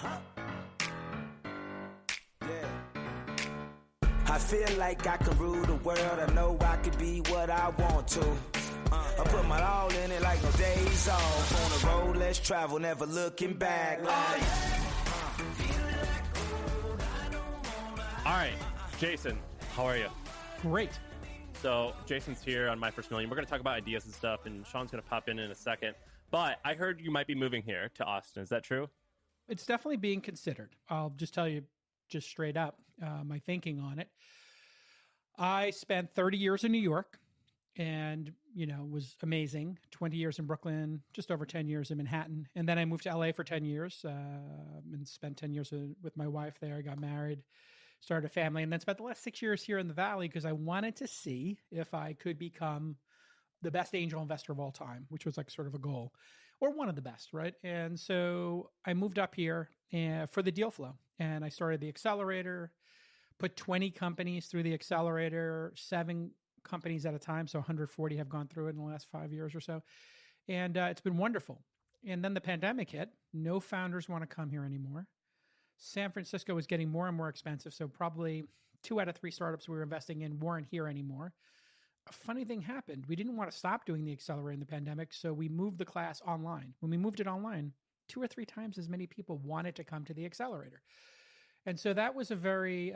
Yeah. I feel like I can rule the world. I know I can be what I want to. I put my all in it like no days off. On the road, let's travel, never looking back. All right, Jason, how are you? Great. So Jason's here on My First Million. We're going to talk about ideas and stuff, and Sean's going to pop in a second. But I heard you might be moving here to Austin. Is that true? It's definitely being considered. I'll just tell you just straight up my thinking on it. I spent 30 years in New York and, was amazing. 20 years in Brooklyn, just over 10 years in Manhattan. And then I moved to LA for 10 years and spent 10 years with my wife there. I got married, started a family, and then spent the last 6 years here in the Valley because I wanted to see if I could become the best angel investor of all time, which was like sort of a goal, or one of the best, right? And so I moved up here for the deal flow, and I started the accelerator, put 20 companies through the accelerator, 7 companies at a time. So 140 have gone through it in the last 5 years or so. And it's been wonderful. And then the pandemic hit. No founders want to come here anymore. San Francisco was getting more and more expensive. So probably 2 out of 3 startups we were investing in weren't here anymore. A funny thing happened. We didn't want to stop doing the accelerator in the pandemic. So we moved the class online. When we moved it online, 2 or 3 times as many people wanted to come to the accelerator. And so that was a very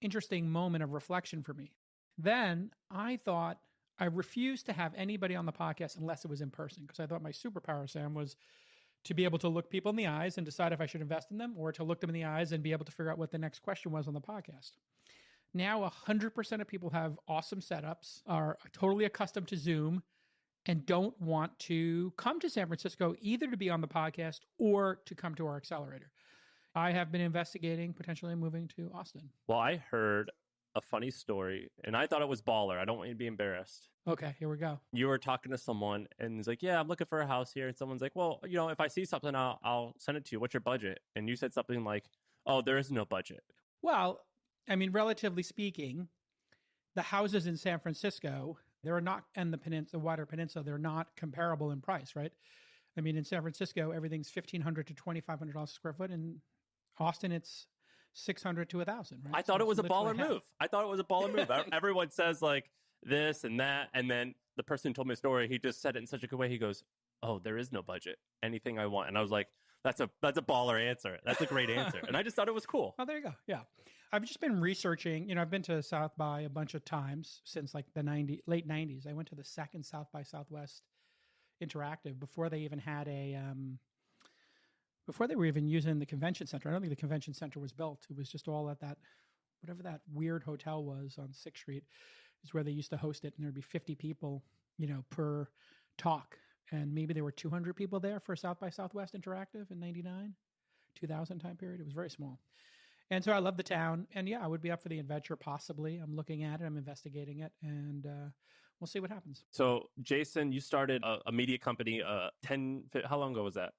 interesting moment of reflection for me. Then I thought I refused to have anybody on the podcast unless it was in person, because I thought my superpower, Sam, was to be able to look people in the eyes and decide if I should invest in them, or to look them in the eyes and be able to figure out what the next question was on the podcast. Now 100% of people have awesome setups, are totally accustomed to Zoom, and don't want to come to San Francisco either to be on the podcast or to come to our accelerator. I have been investigating potentially moving to Austin. Well, I heard a funny story, and I thought it was baller. I don't want you to be embarrassed. Okay, here we go. You were talking to someone, and he's like, yeah, I'm looking for a house here. And someone's like, well, if I see something, I'll send it to you. What's your budget? And you said something like, oh, there is no budget. Well, I mean, relatively speaking, the houses in San Francisco, they're not, and the wider peninsula, they're not comparable in price, right? I mean, in San Francisco, everything's $1,500 to $2,500 a square foot. In Austin, it's $600 to $1,000, right? I thought it was a baller move. Everyone says like this and that. And then the person who told me a story, he just said it in such a good way. He goes, oh, there is no budget. Anything I want. And I was like, that's a baller answer. That's a great answer. And I just thought it was cool. Oh, there you go. Yeah. I've just been researching, I've been to South by a bunch of times since like the late 90s. I went to the second South by Southwest Interactive before they even had before they were even using the convention center. I don't think the convention center was built. It was just all at that, whatever that weird hotel was on 6th Street is where they used to host it. And there'd be 50 people, per talk. And maybe there were 200 people there for South by Southwest Interactive in 99, 2000 time period. It was very small. And so I love the town. And yeah, I would be up for the adventure, possibly. I'm looking at it. I'm investigating it. And we'll see what happens. So Jason, you started a media company how long ago was that?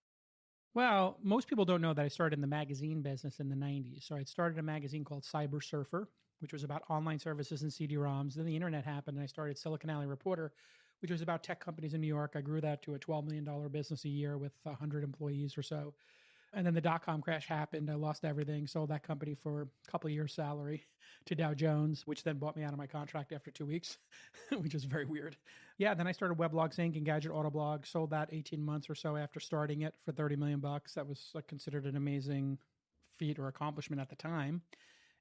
Well, most people don't know that I started in the magazine business in the 90s. So I started a magazine called Cyber Surfer, which was about online services and CD-ROMs. Then the internet happened, and I started Silicon Alley Reporter, which was about tech companies in New York. I grew that to a $12 million business a year with 100 employees or so. And then the dot-com crash happened. I lost everything, sold that company for a couple of years' salary to Dow Jones, which then bought me out of my contract after 2 weeks, which was very weird. Yeah, then I started Weblogs Inc. and Gadget Autoblog, sold that 18 months or so after starting it for $30 million. That was considered an amazing feat or accomplishment at the time.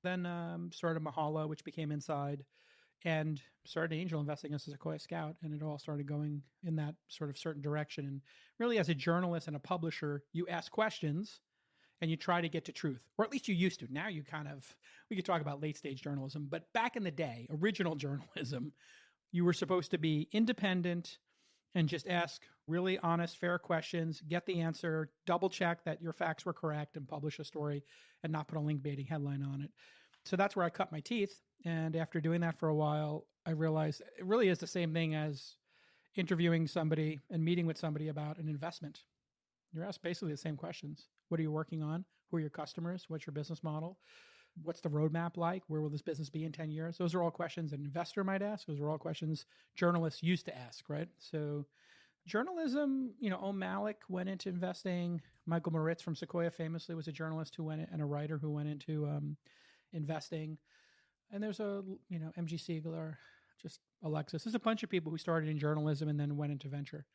Then started Mahalo, which became Inside, and started angel investing as a Sequoia Scout. And it all started going in that sort of certain direction. And really, as a journalist and a publisher, you ask questions and you try to get to truth, or at least you used to. Now we could talk about late stage journalism, but back in the day, original journalism, you were supposed to be independent and just ask really honest, fair questions, get the answer, double check that your facts were correct, and publish a story and not put a link baiting headline on it. So that's where I cut my teeth. And after doing that for a while, I realized it really is the same thing as interviewing somebody and meeting with somebody about an investment. You're asked basically the same questions. What are you working on? Who are your customers? What's your business model? What's the roadmap like? Where will this business be in 10 years? Those are all questions an investor might ask. Those are all questions journalists used to ask, right? So Journalism, O'Malley went into investing. Michael Moritz from Sequoia famously was a journalist who went and a writer who went into investing. And there's MG Siegler, just Alexis. There's a bunch of people who started in journalism and then went into venture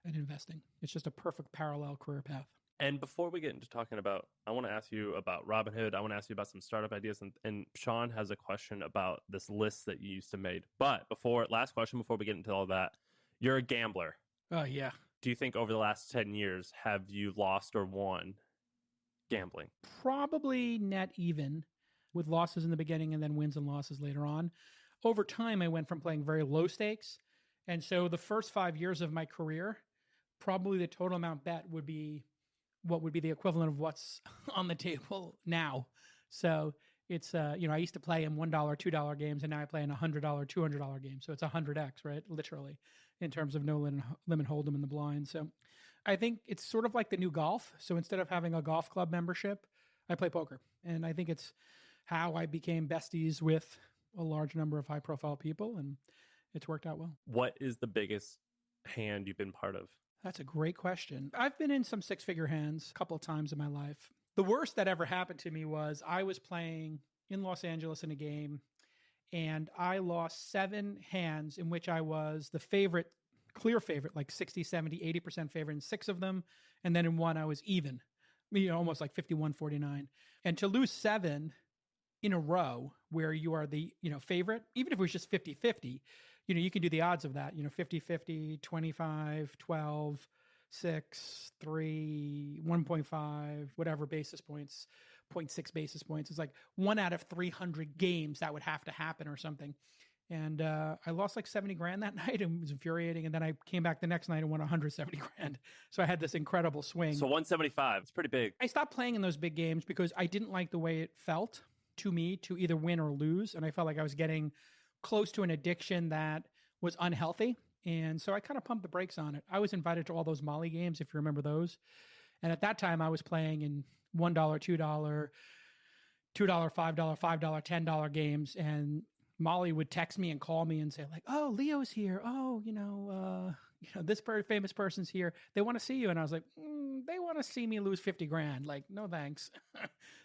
and investing. It's just a perfect parallel career path. And before we get into talking about, I want to ask you about Robinhood. I want to ask you about some startup ideas. And Sean has a question about this list that you used to make. But last question before we get into all that, you're a gambler. Oh, yeah. Do you think over the last 10 years, have you lost or won gambling? Probably net even, with losses in the beginning and then wins and losses later on. Over time, I went from playing very low stakes. And so the first 5 years of my career, probably the total amount bet would be what would be the equivalent of what's on the table now. So it's, I used to play in $1, $2 games, and now I play in $100, $200 games. So it's 100x, right? Literally, in terms of no limit hold'em in the blind. So I think it's sort of like the new golf. So instead of having a golf club membership, I play poker. And I think it's how I became besties with a large number of high profile people, and it's worked out well. What is the biggest hand you've been part of? That's a great question. I've been in some six-figure hands a couple of times in my life. The worst that ever happened to me was I was playing in Los Angeles in a game, and I lost 7 hands in which I was the favorite, clear favorite, like 60, 70, 80% favorite in 6 of them. And then in one, I was even, almost like 51-49. And to lose 7 in a row where you are the, favorite, even if it was just 50-50, you can do the odds of that, 50-50, 25, 12, 6, 3, 1.5, whatever basis points, 0.6 basis points. It's like 1 out of 300 games that would have to happen or something. And I lost like 70 grand that night, and it was infuriating. And then I came back the next night and won 170 grand. So I had this incredible swing. So 175, it's pretty big. I stopped playing in those big games because I didn't like the way it felt to me to either win or lose. And I felt like I was getting close to an addiction that was unhealthy. And so I kind of pumped the brakes on it. I was invited to all those Molly games, if you remember those. And at that time I was playing in $1, $2, $5, $5, $10 games. And Molly would text me and call me and say like, oh, Leo's here. Oh, this famous person's here. They want to see you. And I was like, they want to see me lose 50 grand. Like, no, thanks.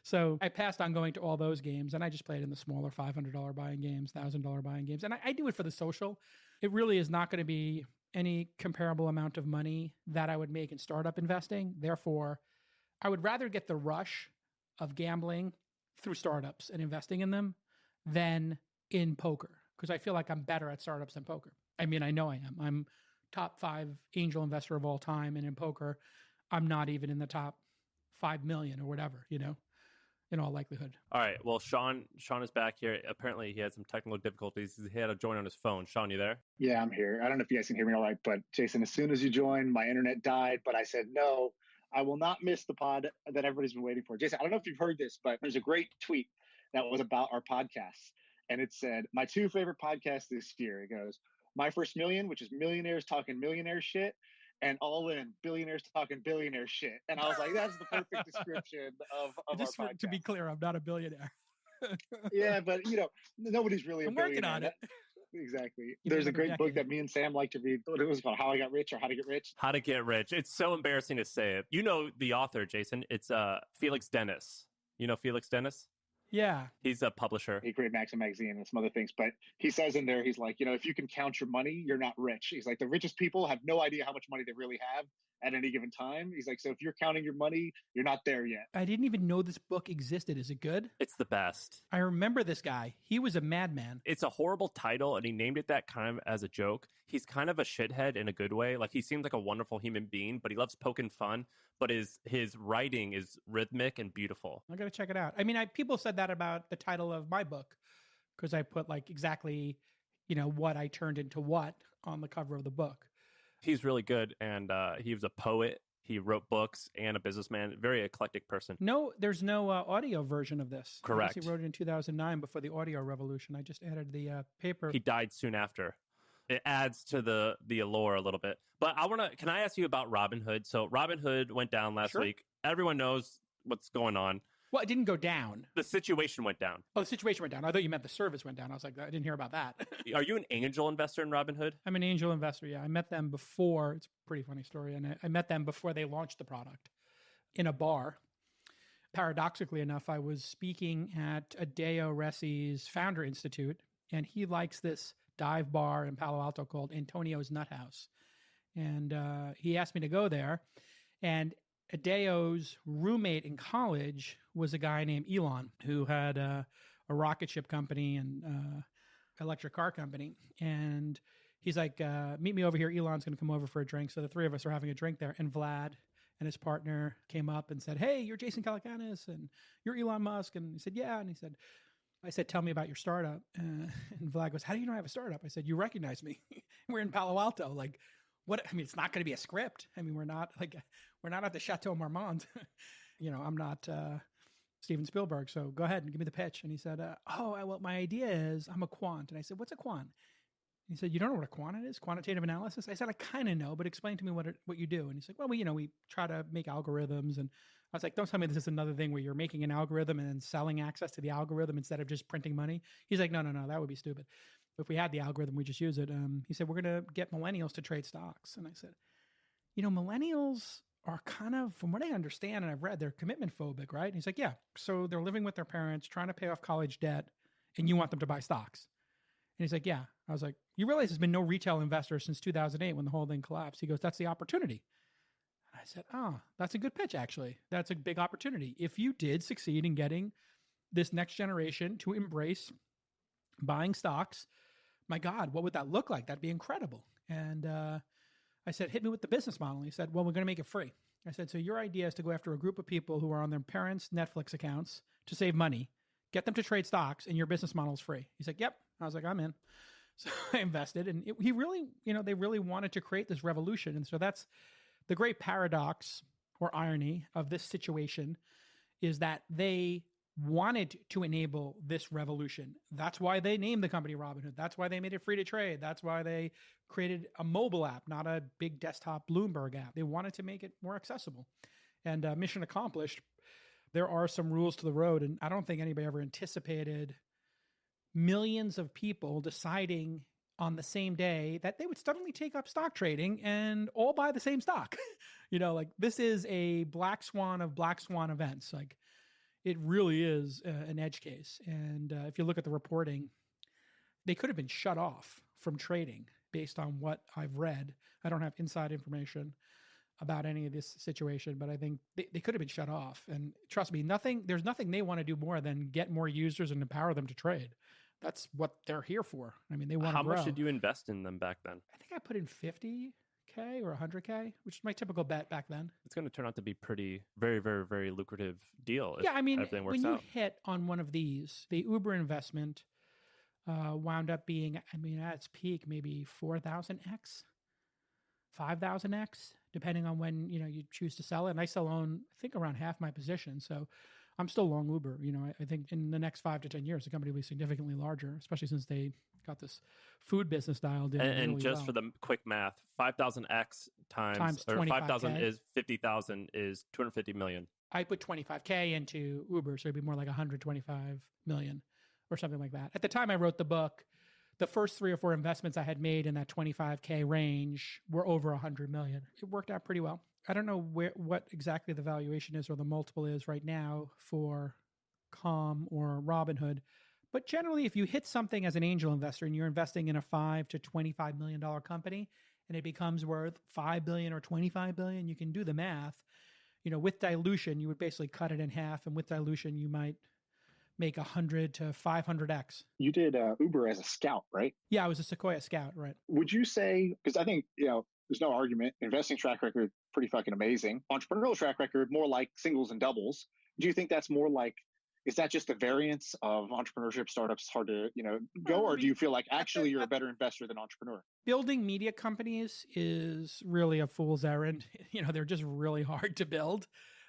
So I passed on going to all those games, and I just played in the smaller $500 buying games, $1,000 buying games. And I do it for the social. It really is not going to be any comparable amount of money that I would make in startup investing. Therefore, I would rather get the rush of gambling through startups and investing in them than in poker, because I feel like I'm better at startups than poker. I mean, I know I am. I'm top 5 angel investor of all time. And in poker, I'm not even in the top 5 million or whatever, in all likelihood. All right. Well, Sean is back here. Apparently he had some technical difficulties. He had to join on his phone. Sean, you there? Yeah, I'm here. I don't know if you guys can hear me all right, but Jason, as soon as you joined, my internet died, but I said, no, I will not miss the pod that everybody's been waiting for. Jason, I don't know if you've heard this, but there's a great tweet that was about our podcasts. And it said, my 2 favorite podcasts this year. It goes, My First Million, which is millionaires talking millionaire shit, and All In, billionaires talking billionaire shit. And I was like, that's the perfect description of Just our podcast. To be clear, I'm not a billionaire. Yeah, but nobody's really a billionaire. I'm working on it. Exactly. There's a great book that me and Sam like to read. It was called How I Got Rich or How to Get Rich. How to Get Rich. It's so embarrassing to say it. You know the author, Jason. It's Felix Dennis. You know Felix Dennis? Yeah. He's a publisher. He created Maxim magazine and some other things. But he says in there, he's like, if you can count your money, you're not rich. He's like, the richest people have no idea how much money they really have at any given time. He's like, so if you're counting your money, you're not there yet. I didn't even know this book existed. Is it good? It's the best. I remember this guy. He was a madman. It's a horrible title, and he named it that kind of as a joke. He's kind of a shithead in a good way. Like, he seems like a wonderful human being, but he loves poking fun. But his writing is rhythmic and beautiful. I got to check it out. I mean, people said that about the title of my book, because I put like exactly, what I turned into what on the cover of the book. He's really good, and he was a poet. He wrote books and a businessman. Very eclectic person. No, there's no audio version of this. Correct. He wrote it in 2009 before the audio revolution. I just added the paper. He died soon after. It adds to the allure a little bit. But can I ask you about Robinhood? So Robinhood went down last week. Everyone knows what's going on. Well, it didn't go down. The situation went down. Oh, the situation went down. I thought you meant the service went down. I was like, I didn't hear about that. Are you an angel investor in Robinhood? I'm an angel investor. Yeah. I met them before. It's a pretty funny story. And I met them before they launched the product in a bar. Paradoxically enough, I was speaking at Adeo Ressi's Founder Institute, and he likes this dive bar in Palo Alto called Antonio's Nut House. And he asked me to go there. And Adeo's roommate in college was a guy named Elon, who had a rocket ship company and electric car company. And he's like, meet me over here. Elon's going to come over for a drink. So the three of us are having a drink there. And Vlad and his partner came up and said, hey, you're Jason Calacanis and you're Elon Musk. And he said, yeah. And I said, tell me about your startup. And Vlad goes, how do you know I have a startup? I said, you recognize me. We're in Palo Alto. Like, what? I mean, it's not going to be a script. I mean, we're not at the Chateau Marmont. I'm not Steven Spielberg. So go ahead and give me the pitch. And he said, well, my idea is I'm a quant. And I said, what's a quant? He said, you don't know what a quant is? Quantitative analysis? I said, I kind of know, but explain to me what you do. And he's like, well, we try to make algorithms. And I was like, don't tell me this is another thing where you're making an algorithm and then selling access to the algorithm instead of just printing money. He's like, no, that would be stupid. If we had the algorithm, we just use it. He said, we're going to get millennials to trade stocks. And I said, millennials are kind of, from what I understand and I've read, they're commitment phobic, right? And he's like, yeah. So they're living with their parents, trying to pay off college debt, and you want them to buy stocks. And he's like, yeah. I was like, you realize there's been no retail investor since 2008 when the whole thing collapsed. He goes, that's the opportunity. And I said, that's a good pitch, actually. That's a big opportunity. If you did succeed in getting this next generation to embrace buying stocks, my God, what would that look like? That'd be incredible. And I said, hit me with the business model. He said, well, we're going to make it free. I said, so your idea is to go after a group of people who are on their parents' Netflix accounts to save money, get them to trade stocks, and your business model is free. He's like, yep. I was like, I'm in. So I invested, and they really wanted to create this revolution. And so that's the great paradox or irony of this situation, is that they wanted to enable this revolution. That's why they named the company Robinhood. That's why they made it free to trade. That's why they created a mobile app, not a big desktop Bloomberg app. They wanted to make it more accessible. And mission accomplished. There are some rules to the road, and I don't think anybody ever anticipated millions of people deciding on the same day that they would suddenly take up stock trading and all buy the same stock. This is a black swan of black swan events. Like, it really is an edge case. And if you look at the reporting, they could have been shut off from trading based on what I've read. I don't have inside information about any of this situation, but I think they could have been shut off. And trust me, there's nothing they want to do more than get more users and empower them to trade. That's what they're here for. I mean, they want to grow. How much did you invest in them back then? I think I put in $50K or $100K, which is my typical bet back then. It's going to turn out to be pretty, very, very, very lucrative deal. Yeah, I mean, when you hit on one of these, the Uber investment wound up being, at its peak, maybe 4,000x, 5,000x, depending on when you choose to sell it. And I still own, I think, around half my position. So I'm still long Uber. I think in the next 5 to 10 years, the company will be significantly larger, especially since they got this food business dialed in. And really just for the quick math, 5,000x times or 5,000 is 50,000 is 250 million. I put 25K into Uber, so it'd be more like 125 million or something like that. At the time I wrote the book, the first 3 or 4 investments I had made in that 25K range were over 100 million. It worked out pretty well. I don't know what exactly the valuation is or the multiple is right now for Calm or Robinhood. But generally, if you hit something as an angel investor and you're investing in a $5 to $25 million company and it becomes worth $5 billion or $25 billion, you can do the math. With dilution, you would basically cut it in half. And with dilution, you might make 100 to 500x. You did Uber as a scout, right? Yeah, I was a Sequoia scout, right? Would you say, because I think, there's no argument, investing track record, pretty fucking amazing. Entrepreneurial track record, more like singles and doubles. Do you think that's more like, is that just the variance of entrepreneurship startups hard to, go? Or do you feel like actually you're a better investor than entrepreneur? Building media companies is really a fool's errand. They're just really hard to build.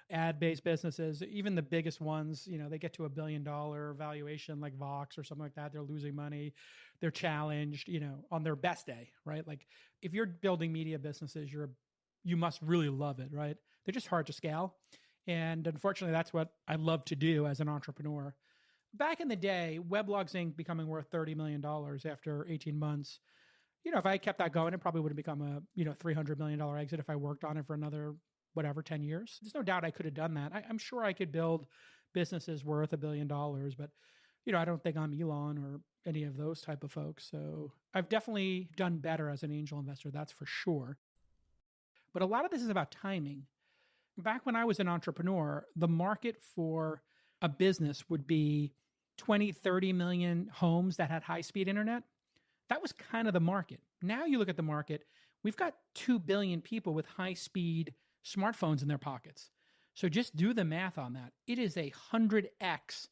Ad-based businesses, even the biggest ones, they get to $1 billion valuation like Vox or something like that. They're losing money. They're challenged, on their best day, right? Like if you're building media businesses, you must really love it, right? They're just hard to scale. And unfortunately, that's what I love to do as an entrepreneur. Back in the day, Weblogs Inc. becoming worth $30 million after 18 months. If I kept that going, it probably would have become a, $300 million exit if I worked on it for another, 10 years. There's no doubt I could have done that. I'm sure I could build businesses worth $1 billion, but, I don't think I'm Elon or any of those type of folks. So I've definitely done better as an angel investor. That's for sure. But a lot of this is about timing. Back when I was an entrepreneur, the market for a business would be 20, 30 million homes that had high-speed internet. That was kind of the market. Now you look at the market, we've got 2 billion people with high-speed smartphones in their pockets. So just do the math on that. It is 100x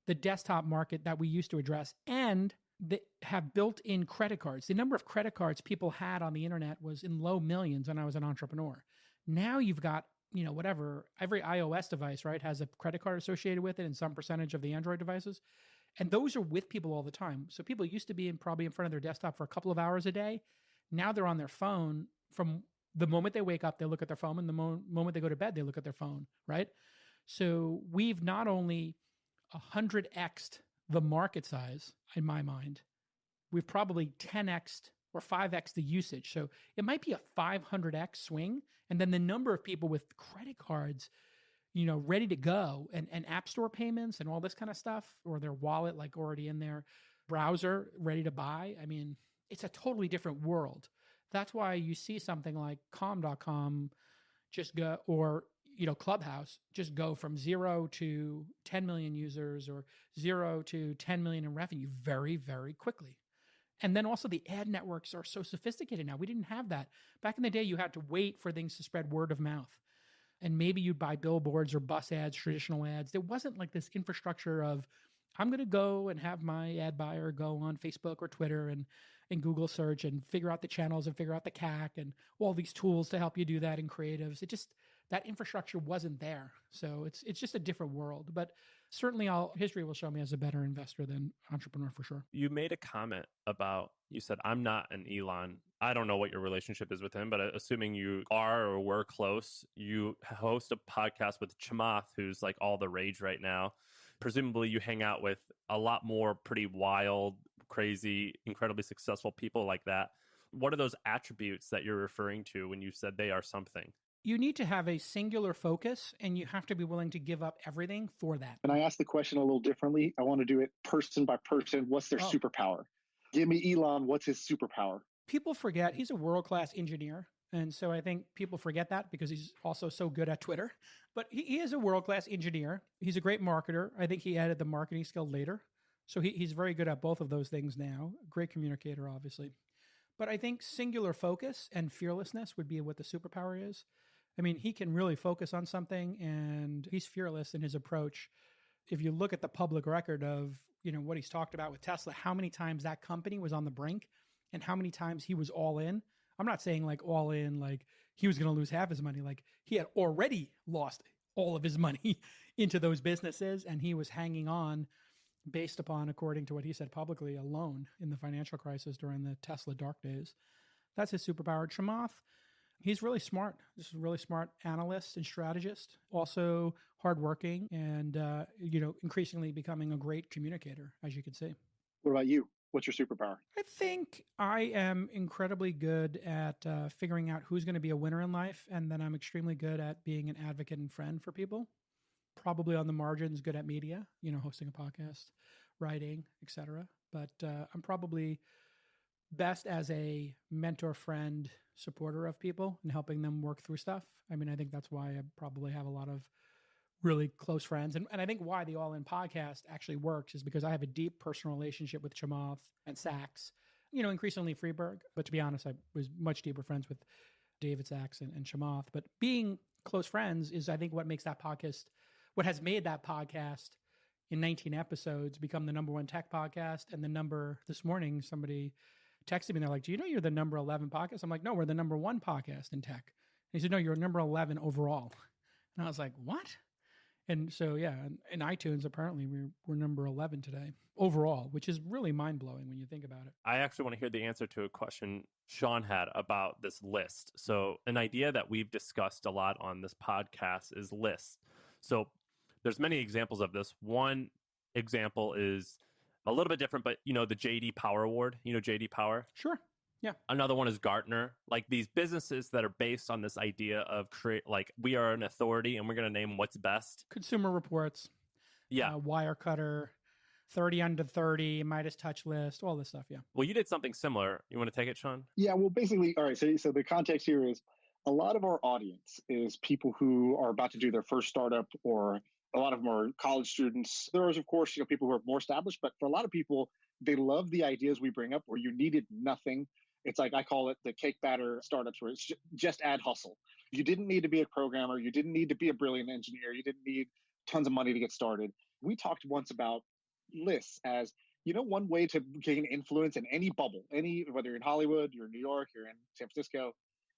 the desktop market that we used to address, and they have built-in credit cards. The number of credit cards people had on the internet was in low millions when I was an entrepreneur. Now you've got, every iOS device, right, has a credit card associated with it, and some percentage of the Android devices. And those are with people all the time. So people used to be probably in front of their desktop for a couple of hours a day. Now they're on their phone. From the moment they wake up, they look at their phone, and the moment they go to bed, they look at their phone, right? So we've not only 100x'd the market size, in my mind, we've probably 10x'd or 5x the usage. So it might be a 500x swing. And then the number of people with credit cards, ready to go, and app store payments and all this kind of stuff, or their wallet like already in their browser ready to buy. I mean, it's a totally different world. That's why you see something like calm.com just go, or Clubhouse just go from 0 to 10 million users, or 0 to 10 million in revenue very, very quickly. And then also the ad networks are so sophisticated now. We didn't have that. Back in the day, you had to wait for things to spread word of mouth. And maybe you'd buy billboards or bus ads, traditional ads. There wasn't like this infrastructure of, I'm going to go and have my ad buyer go on Facebook or Twitter and Google search and figure out the channels and figure out the CAC and all these tools to help you do that in creatives. That infrastructure wasn't there. So it's just a different world. But certainly history will show me as a better investor than entrepreneur for sure. You made a comment about, you said, I'm not an Elon. I don't know what your relationship is with him, but assuming you are or were close, you host a podcast with Chamath, who's like all the rage right now. Presumably you hang out with a lot more pretty wild, crazy, incredibly successful people like that. What are those attributes that you're referring to when you said they are something? You need to have a singular focus, and you have to be willing to give up everything for that. And I asked the question a little differently. I want to do it person by person. What's their superpower? Give me Elon. What's his superpower? People forget he's a world-class engineer. And so I think people forget that because he's also so good at Twitter. But he is a world-class engineer. He's a great marketer. I think he added the marketing skill later. So he's very good at both of those things now. Great communicator, obviously. But I think singular focus and fearlessness would be what the superpower is. I mean, he can really focus on something, and he's fearless in his approach. If you look at the public record of, what he's talked about with Tesla, how many times that company was on the brink and how many times he was all in. I'm not saying like all in, like he was going to lose half his money. Like he had already lost all of his money into those businesses, and he was hanging on based upon, according to what he said publicly, a loan in the financial crisis during the Tesla dark days. That's his superpower. Chamath, he's really smart. This is a really smart analyst and strategist, also hardworking, and, increasingly becoming a great communicator, as you can see. What about you? What's your superpower? I think I am incredibly good at figuring out who's going to be a winner in life. And then I'm extremely good at being an advocate and friend for people. Probably on the margins, good at media, hosting a podcast, writing, etc. But I'm probably best as a mentor, friend, supporter of people and helping them work through stuff. I mean, I think that's why I probably have a lot of really close friends. And I think why the All In podcast actually works is because I have a deep personal relationship with Chamath and Sachs, increasingly Freeberg. But to be honest, I was much deeper friends with David Sachs and Chamath. But being close friends is, I think, what makes that podcast, what has made that podcast in 19 episodes become the number one tech podcast. And this morning, somebody texted me and they're like, do you know you're the number 11 podcast? I'm like, no, we're the number one podcast in tech. And he said, no, you're number 11 overall. And I was like, what? And so, yeah, in iTunes, apparently we're number 11 today overall, which is really mind blowing when you think about it. I actually want to hear the answer to a question Sean had about this list. So an idea that we've discussed a lot on this podcast is lists. So there's many examples of this. One example is a little bit different, but the JD Power Award, JD Power. Sure. Yeah. Another one is Gartner. Like these businesses that are based on this idea of we are an authority and we're going to name what's best. Consumer Reports. Yeah. Wirecutter, 30 under 30, Midas Touch List, all this stuff. Yeah. Well, you did something similar. You want to take it, Sean? Yeah. Well, basically, all right. So the context here is a lot of our audience is people who are about to do their first startup, or a lot of them are college students. There is, of course, people who are more established, but for a lot of people, they love the ideas we bring up where you needed nothing. It's like I call it the cake batter startups, where it's just add hustle. You didn't need to be a programmer. You didn't need to be a brilliant engineer. You didn't need tons of money to get started. We talked once about lists as, one way to gain influence in any bubble, whether you're in Hollywood, you're in New York, you're in San Francisco,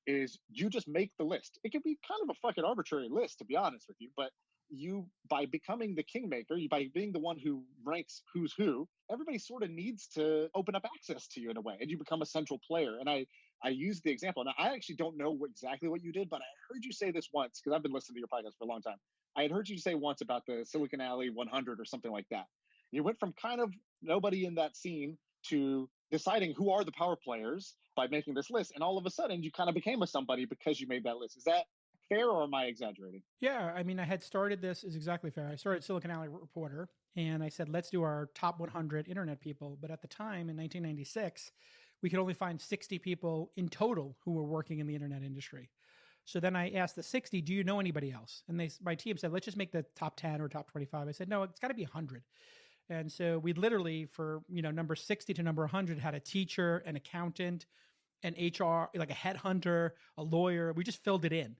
is you just make the list. It can be kind of a fucking arbitrary list, to be honest with you, but you, by becoming the kingmaker, by being the one who ranks who's who, everybody sort of needs to open up access to you in a way, and you become a central player. And I use the example. Now, I actually don't know exactly what you did, but I heard you say this once, because I've been listening to your podcast for a long time. I had heard you say once about the Silicon Alley 100 or something like that. You went from kind of nobody in that scene to deciding who are the power players by making this list. And all of a sudden, you kind of became a somebody because you made that list. Is that fair, or am I exaggerating? Yeah, I mean, I had started this is exactly fair. I started Silicon Alley Reporter, and I said, let's do our top 100 internet people. But at the time, in 1996, we could only find 60 people in total who were working in the internet industry. So then I asked the 60, do you know anybody else? And my team said, let's just make the top 10 or top 25. I said, no, it's got to be 100. And so we literally, for number 60 to number 100, had a teacher, an accountant, an HR, like a headhunter, a lawyer. We just filled it in.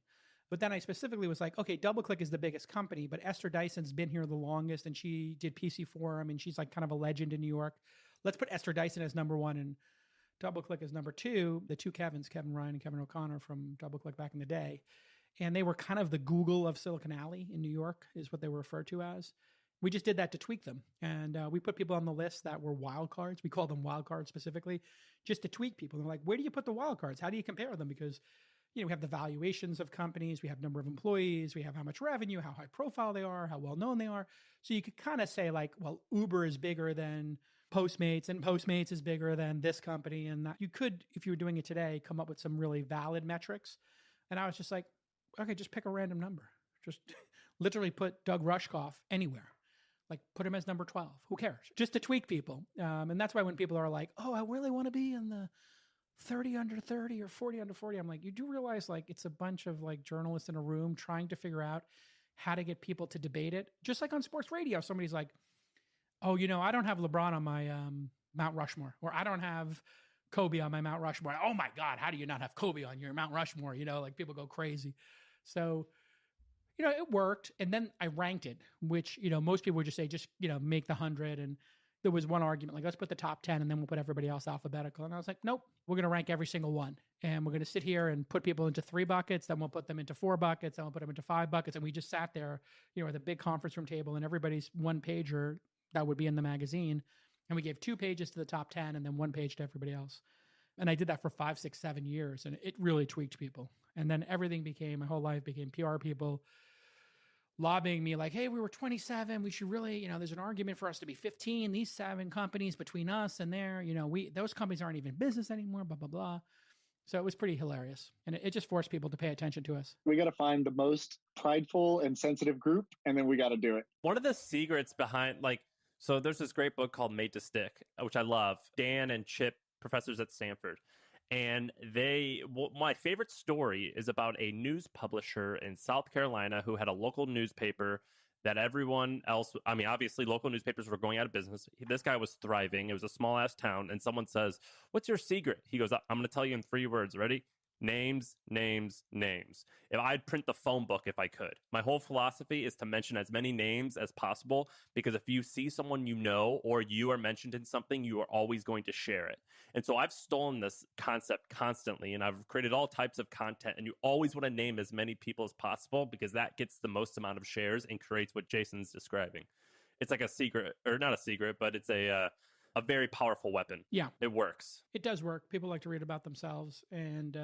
But then I specifically was like, okay, DoubleClick is the biggest company, but Esther Dyson's been here the longest, and she did PC Forum, and she's like kind of a legend in New York. Let's put Esther Dyson as number 1 and DoubleClick as number 2. The two Kevins, Kevin Ryan and Kevin O'Connor from DoubleClick back in the day. And they were kind of the Google of Silicon Alley in New York, is what they were referred to as. We just did that to tweak them. And we put people on the list that were wild cards. We called them wild cards specifically, just to tweak people. And they're like, where do you put the wild cards? How do you compare them? Because we have the valuations of companies, we have number of employees, we have how much revenue, how high profile they are, how well known they are. So you could kind of say like, well, Uber is bigger than Postmates, and Postmates is bigger than this company. And that you could, if you were doing it today, come up with some really valid metrics. And I was just like, okay, just pick a random number. Just literally put Doug Rushkoff anywhere. Like put him as number 12. Who cares? Just to tweak people. And that's why when people are like, oh, I really want to be in the 30 under 30 or 40 under 40. I'm like, you do realize like it's a bunch of like journalists in a room trying to figure out how to get people to debate it. Just like on sports radio, somebody's like, oh, I don't have LeBron on my Mount Rushmore, or I don't have Kobe on my Mount Rushmore. Oh my God, how do you not have Kobe on your Mount Rushmore? Like people go crazy. So, it worked. And then I ranked it, which, most people would just say, make the 100. And there was one argument, like, let's put the top 10 and then we'll put everybody else alphabetical. And I was like, nope, we're going to rank every single one. And we're going to sit here and put people into 3 buckets. Then we'll put them into 4 buckets. Then we'll put them into 5 buckets. And we just sat there, at the big conference room table, and everybody's one pager that would be in the magazine. And we gave 2 pages to the top 10 and then 1 page to everybody else. And I did that for 5, 6, 7 years. And it really tweaked people. And then everything my whole life became PR people lobbying me like, hey, we were 27. We should really, there's an argument for us to be 15. These 7 companies between us and there, those companies aren't even in business anymore, blah, blah, blah. So it was pretty hilarious. And it just forced people to pay attention to us. We got to find the most prideful and sensitive group, and then we got to do it. One of the secrets behind, so there's this great book called Made to Stick, which I love. Dan and Chip, professors at Stanford. And my favorite story is about a news publisher in South Carolina who had a local newspaper that everyone else, obviously local newspapers were going out of business. This guy was thriving. It was a small ass town. And someone says, what's your secret? He goes, I'm going to tell you in 3 words. Ready? Names, names, names. If I'd print the phone book if I could. My whole philosophy is to mention as many names as possible, because if you see someone you know or you are mentioned in something, you are always going to share it. And so I've stolen this concept constantly, and I've created all types of content, and you always want to name as many people as possible because that gets the most amount of shares and creates what Jason's describing. It's like a secret, or not a secret, but it's a very powerful weapon. Yeah. It works. It does work. People like to read about themselves. And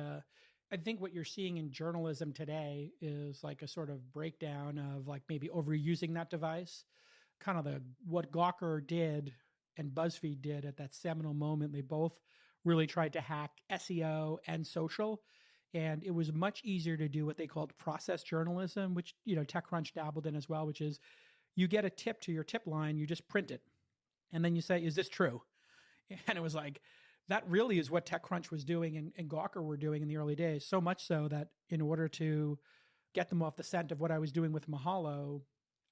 I think what you're seeing in journalism today is like a sort of breakdown of like maybe overusing that device. Kind of what Gawker did and BuzzFeed did at that seminal moment. They both really tried to hack SEO and social. And it was much easier to do what they called process journalism, which, TechCrunch dabbled in as well, which is you get a tip to your tip line, you just print it. And then you say, is this true? And it was like, that really is what TechCrunch was doing and Gawker were doing in the early days. So much so that in order to get them off the scent of what I was doing with Mahalo,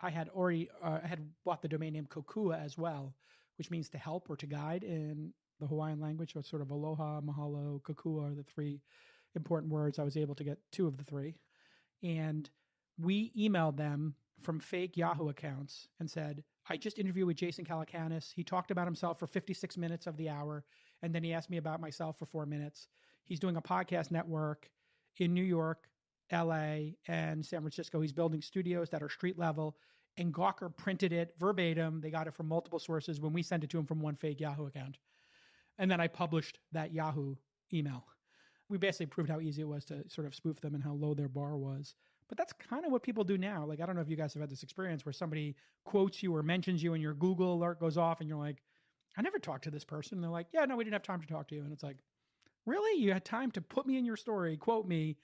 I had already had bought the domain name Kokua as well, which means to help or to guide in the Hawaiian language. So it's sort of aloha, mahalo, kokua are the three important words. I was able to get two of the three. And we emailed them from fake Yahoo accounts and said, I just interviewed with Jason Calacanis. He talked about himself for 56 minutes of the hour. And then he asked me about myself for 4 minutes. He's doing a podcast network in New York, LA, and San Francisco. He's building studios that are street level. And Gawker printed it verbatim. They got it from multiple sources when we sent it to him from one fake Yahoo account. And then I published that Yahoo email. We basically proved how easy it was to sort of spoof them and how low their bar was. But that's kind of what people do now. Like, I don't know if you guys have had this experience where somebody quotes you or mentions you and your Google alert goes off and you're like, I never talked to this person. And they're like, yeah, no, we didn't have time to talk to you. And it's like, really? You had time to put me in your story, quote me,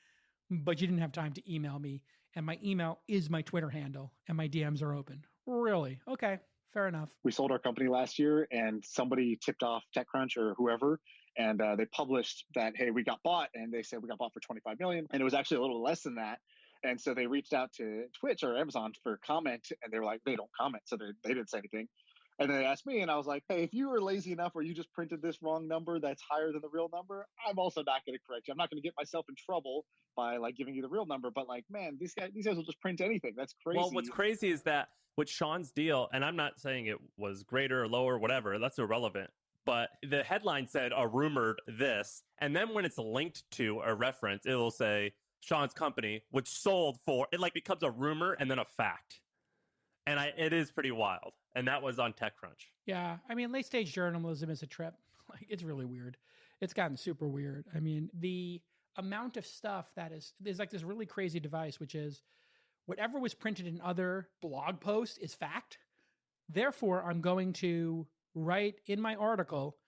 but you didn't have time to email me. And my email is my Twitter handle and my DMs are open. Really? Okay, fair enough. We sold our company last year and somebody tipped off TechCrunch or whoever. And they published that, hey, we got bought. And they said we got bought for 25 million. And it was actually a little less than that. And so they reached out to Twitch or Amazon for comment, and they were like, they don't comment. So they didn't say anything. And then they asked me, and I was like, hey, if you were lazy enough or you just printed this wrong number that's higher than the real number, I'm also not going to correct you. I'm not going to get myself in trouble by like giving you the real number. But like, man, these guys will just print anything. That's crazy. Well, what's crazy is that with Sean's deal, and I'm not saying it was greater or lower, whatever, that's irrelevant. But the headline said a rumored this. And then when it's linked to a reference, it'll say, Sean's company, which sold for, it like becomes a rumor and then a fact. And it is pretty wild. And that was on TechCrunch. Yeah. I mean, late stage journalism is a trip. Like, it's really weird. It's gotten super weird. I mean, the amount of stuff there's like this really crazy device, which is whatever was printed in other blog posts is fact. Therefore, I'm going to write in my article,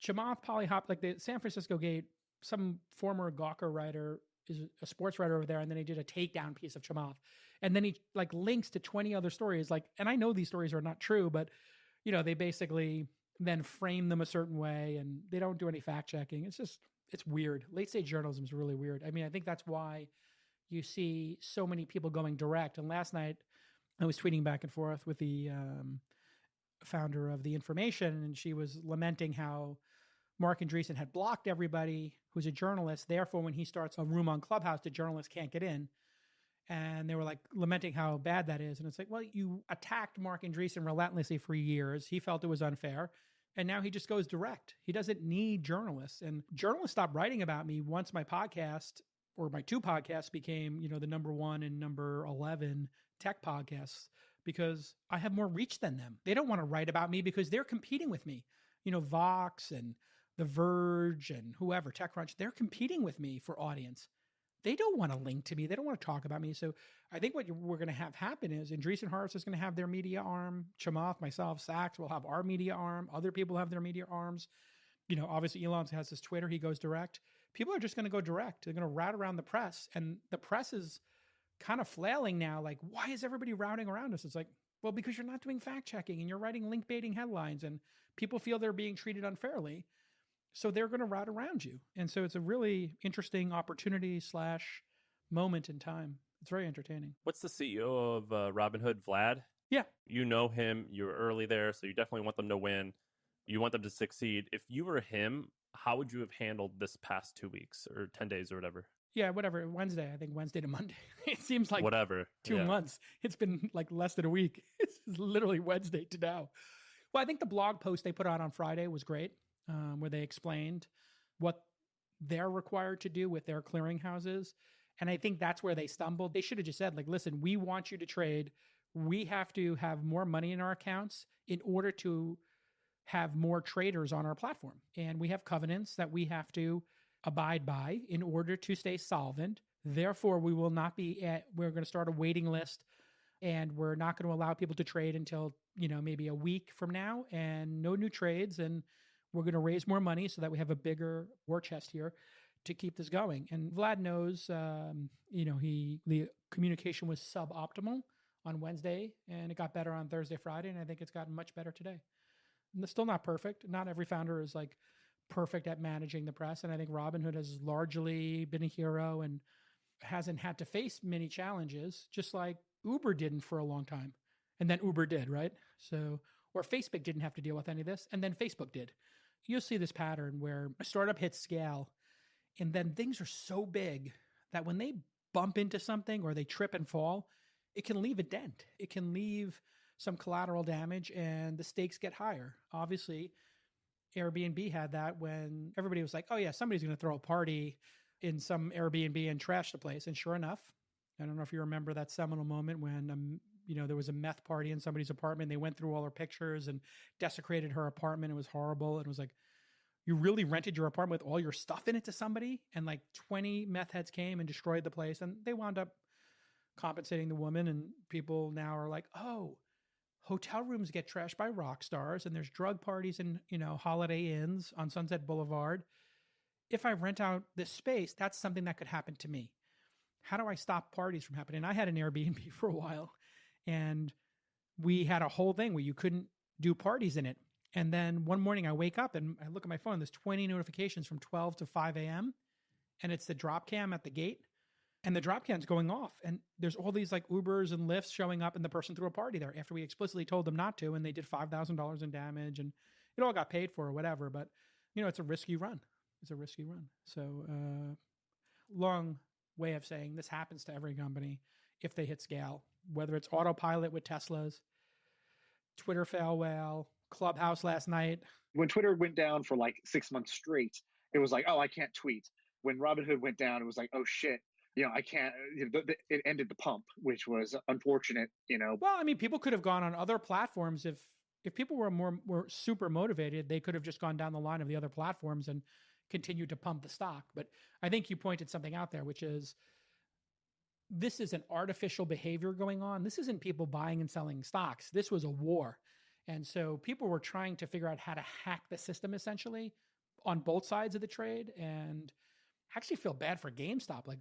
Chamath Palihap, like the San Francisco Gate, some former Gawker writer is a sports writer over there, and then he did a takedown piece of Chamath. And then he like links to 20 other stories. Like, and I know these stories are not true, but they basically then frame them a certain way and they don't do any fact checking. It's weird. Late stage journalism is really weird. I mean, I think that's why you see so many people going direct. And last night I was tweeting back and forth with the founder of The Information, and she was lamenting how Mark Andreessen had blocked everybody who's a journalist. Therefore, when he starts a room on Clubhouse, the journalists can't get in. And they were like lamenting how bad that is. And it's like, well, you attacked Mark Andreessen relentlessly for years. He felt it was unfair. And now he just goes direct. He doesn't need journalists. And journalists stopped writing about me once my podcast or my two podcasts became, the number 1 and number 11 tech podcasts, because I have more reach than them. They don't want to write about me because they're competing with me. Vox and The Verge and whoever, TechCrunch, they're competing with me for audience. They don't want to link to me. They don't want to talk about me. So I think what we're going to have happen is Andreessen Horowitz is going to have their media arm. Chamath, myself, Sachs will have our media arm. Other people have their media arms. Obviously Elon has his Twitter. He goes direct. People are just going to go direct. They're going to route around the press. And the press is kind of flailing now. Like, why is everybody routing around us? It's like, well, because you're not doing fact checking and you're writing link baiting headlines and people feel they're being treated unfairly. So they're going to route around you. And so it's a really interesting opportunity / moment in time. It's very entertaining. What's the CEO of Robinhood, Vlad? Yeah. You know him. You were early there, so you definitely want them to win. You want them to succeed. If you were him, how would you have handled this past 2 weeks or 10 days or whatever? Yeah, whatever. Wednesday, I think Wednesday to Monday. It seems like Whatever. 2 months. It's been like less than a week. It's literally Wednesday to now. Well, I think the blog post they put out on Friday was great, where they explained what they're required to do with their clearinghouses. And I think that's where they stumbled. They should have just said, like, listen, we want you to trade. We have to have more money in our accounts in order to have more traders on our platform. And we have covenants that we have to abide by in order to stay solvent. Therefore, we will not be we're going to start a waiting list, and we're not going to allow people to trade until, maybe a week from now, and no new trades. And we're going to raise more money so that we have a bigger war chest here to keep this going. And Vlad knows, the communication was suboptimal on Wednesday, and it got better on Thursday, Friday. And I think it's gotten much better today. And it's still not perfect. Not every founder is like perfect at managing the press. And I think Robinhood has largely been a hero and hasn't had to face many challenges, just like Uber didn't for a long time. And then Uber did, right? So, or Facebook didn't have to deal with any of this. And then Facebook did. You'll see this pattern where a startup hits scale, and then things are so big that when they bump into something or they trip and fall, it can leave a dent. It can leave some collateral damage, and the stakes get higher. Obviously, Airbnb had that when everybody was like, oh yeah, somebody's going to throw a party in some Airbnb and trash the place. And sure enough, I don't know if you remember that seminal moment when, there was a meth party in somebody's apartment. They went through all her pictures and desecrated her apartment. It was horrible. It was like, you really rented your apartment with all your stuff in it to somebody? And like 20 meth heads came and destroyed the place. And they wound up compensating the woman. And people now are like, oh, hotel rooms get trashed by rock stars, and there's drug parties and, Holiday Inns on Sunset Boulevard. If I rent out this space, that's something that could happen to me. How do I stop parties from happening? I had an Airbnb for a while, and we had a whole thing where you couldn't do parties in it. And then one morning I wake up and I look at my phone, there's 20 notifications from 12 to 5 a.m. and it's the drop cam at the gate. And the drop cam's going off, and there's all these like Ubers and Lyfts showing up, and the person threw a party there after we explicitly told them not to, and they did $5,000 in damage, and it all got paid for or whatever. But, it's a risky run. It's a risky run. So long way of saying this happens to every company if they hit scale, whether it's autopilot with Teslas, Twitter fail whale, Clubhouse last night. When Twitter went down for like 6 months straight, it was like, oh, I can't tweet. When Robinhood went down, it was like, oh shit. I can't, it ended the pump, which was unfortunate, Well, I mean, people could have gone on other platforms. If people were super motivated, they could have just gone down the line of the other platforms and continued to pump the stock. But I think you pointed something out there, which is this is an artificial behavior going on. This isn't people buying and selling stocks. This was a war. And so people were trying to figure out how to hack the system essentially on both sides of the trade. And I actually feel bad for GameStop. Like,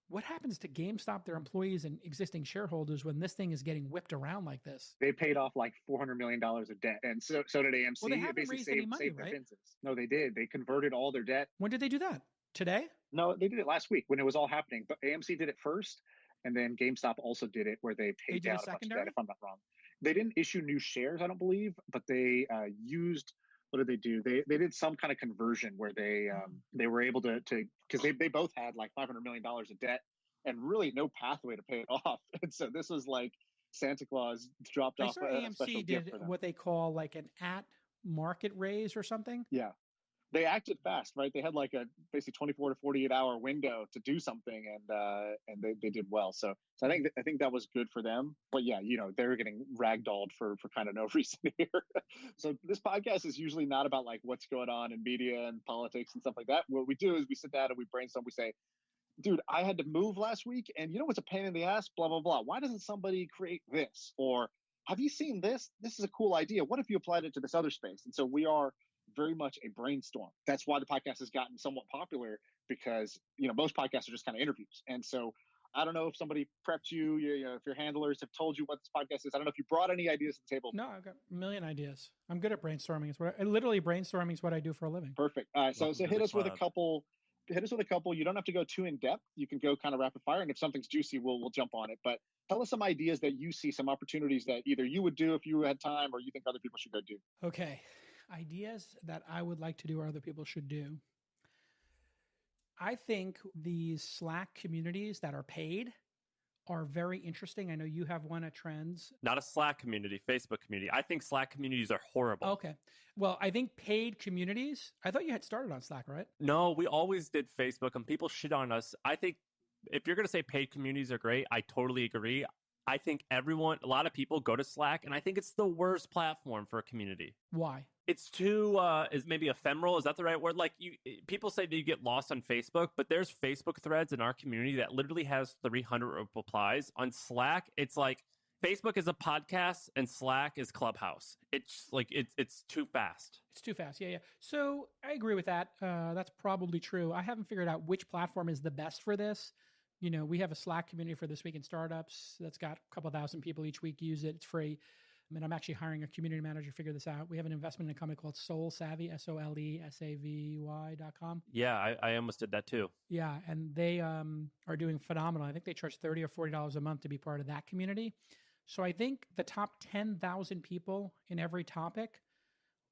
what happens to GameStop, their employees and existing shareholders when this thing is getting whipped around like this? They paid off like $400 million of debt. And so did AMC. Well, they haven't raised any money, right? No, they did. They converted all their debt. When did they do that? Today? No, they did it last week when it was all happening. But AMC did it first. And then GameStop also did it where they paid down a bunch of debt, if I'm not wrong. They didn't issue new shares, I don't believe, but they used... What did they do? They did some kind of conversion where they were able to because they both had like $500 million of debt and really no pathway to pay it off. And so this was like Santa Claus dropped off a AMC special gift for them. What they call like an at market raise or something. Yeah. They acted fast, right? They had like a basically 24 to 48 hour window to do something, and they did well. So I think that was good for them. But yeah, they're getting ragdolled for kind of no reason here. So this podcast is usually not about like what's going on in media and politics and stuff like that. What we do is we sit down and we brainstorm. We say, dude, I had to move last week, and what's a pain in the ass? Blah blah blah. Why doesn't somebody create this? Or have you seen this? This is a cool idea. What if you applied it to this other space? And so we are very much a brainstorm. That's why the podcast has gotten somewhat popular, because most podcasts are just kind of interviews. And so I don't know if somebody prepped you, if your handlers have told you what this podcast is. I don't know if you brought any ideas to the table. No, I've got a million ideas. I'm good at brainstorming. Brainstorming is what I do for a living. Perfect. All right, so hit us with a couple. You don't have to go too in depth. You can go kind of rapid fire, and if something's juicy, we'll jump on it. But tell us some ideas that you see, some opportunities that either you would do if you had time, or you think other people should go do. Okay. Ideas that I would like to do or other people should do. I think these Slack communities that are paid are very interesting. I know you have one at Trends. Not a Slack community, Facebook community. I think Slack communities are horrible. Okay. Well, I think paid communities, I thought you had started on Slack, right? No, we always did Facebook and people shit on us. I think if you're going to say paid communities are great, I totally agree. I think a lot of people go to Slack, and I think it's the worst platform for a community. Why? It's too, is maybe ephemeral. Is that the right word? Like people say that you get lost on Facebook, but there's Facebook threads in our community that literally has 300 replies. On Slack, it's like Facebook is a podcast and Slack is Clubhouse. It's like, it's too fast. It's too fast. Yeah. So I agree with that. That's probably true. I haven't figured out which platform is the best for this. You know, we have a Slack community for This Week in Startups that's got a couple thousand people each week use it. It's free. I mean, I'm actually hiring a community manager to figure this out. We have an investment in a company called Soul Savvy, SOLESAVY.com. Yeah, I almost did that too. Yeah, and they are doing phenomenal. I think they charge $30 or $40 a month to be part of that community. So I think the top 10,000 people in every topic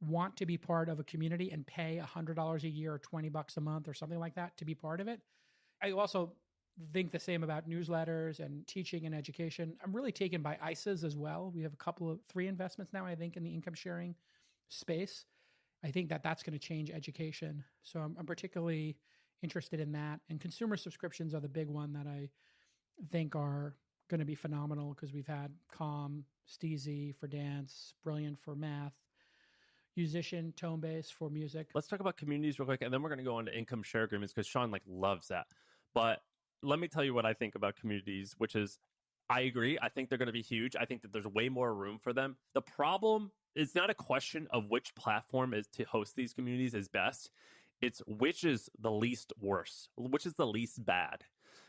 want to be part of a community and pay $100 a year or $20 a month or something like that to be part of it. I also think the same about newsletters and teaching and education. I'm really taken by ISAs as well. We have three investments now, I think, in the income sharing space. I think that's going to change education. So I'm particularly interested in that. And consumer subscriptions are the big one that I think are going to be phenomenal because we've had Calm, Steezy for dance, Brilliant for math, Musician, Tonebase for music. Let's talk about communities real quick, and then we're going to go on to income share agreements because Sean loves that. But let me tell you what I think about communities, which is I agree. I think they're going to be huge. I think that there's way more room for them. The problem is not a question of which platform is to host these communities is best. It's which is the least worse, which is the least bad.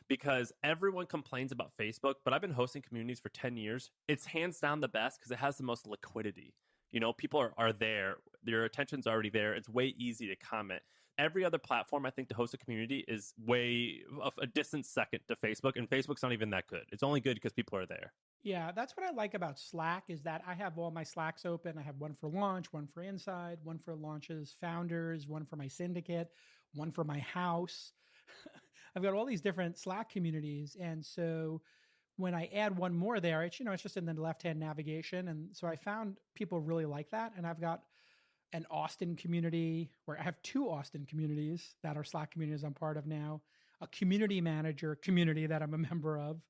Because everyone complains about Facebook, but I've been hosting communities for 10 years. It's hands down the best because it has the most liquidity. You know, people are there. Their attention's already there. It's way easy to comment. Every other platform, I think, to host a community is way of a distant second to Facebook, and Facebook's not even that good. It's only good because people are there. Yeah, that's what I like about Slack is that I have all my Slacks open. I have one for launch, one for inside, one for launches, founders, one for my syndicate, one for my house. I've got all these different Slack communities, and so when I add one more there, it's just in the left-hand navigation, and so I found people really like that, and I've got an Austin community where I have two Austin communities that are Slack communities I'm part of now, a community manager community that I'm a member of.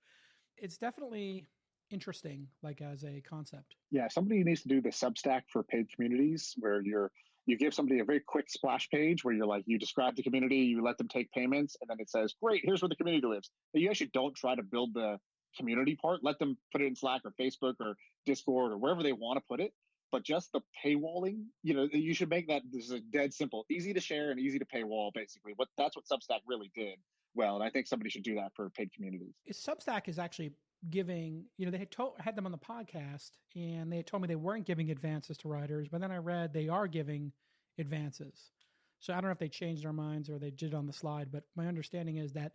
It's definitely interesting, like as a concept. Yeah, somebody needs to do the Substack for paid communities where you give somebody a very quick splash page where you're like, you describe the community, you let them take payments, and then it says, great, here's where the community lives. But you actually don't try to build the community part. Let them put it in Slack or Facebook or Discord or wherever they want to put it. But just the paywalling, you should make that this is a dead simple, easy to share and easy to paywall, basically. That's what Substack really did well. And I think somebody should do that for paid communities. Substack is actually giving, they had them on the podcast and they had told me they weren't giving advances to writers, but then I read they are giving advances. So I don't know if they changed their minds or they did it on the slide, but my understanding is that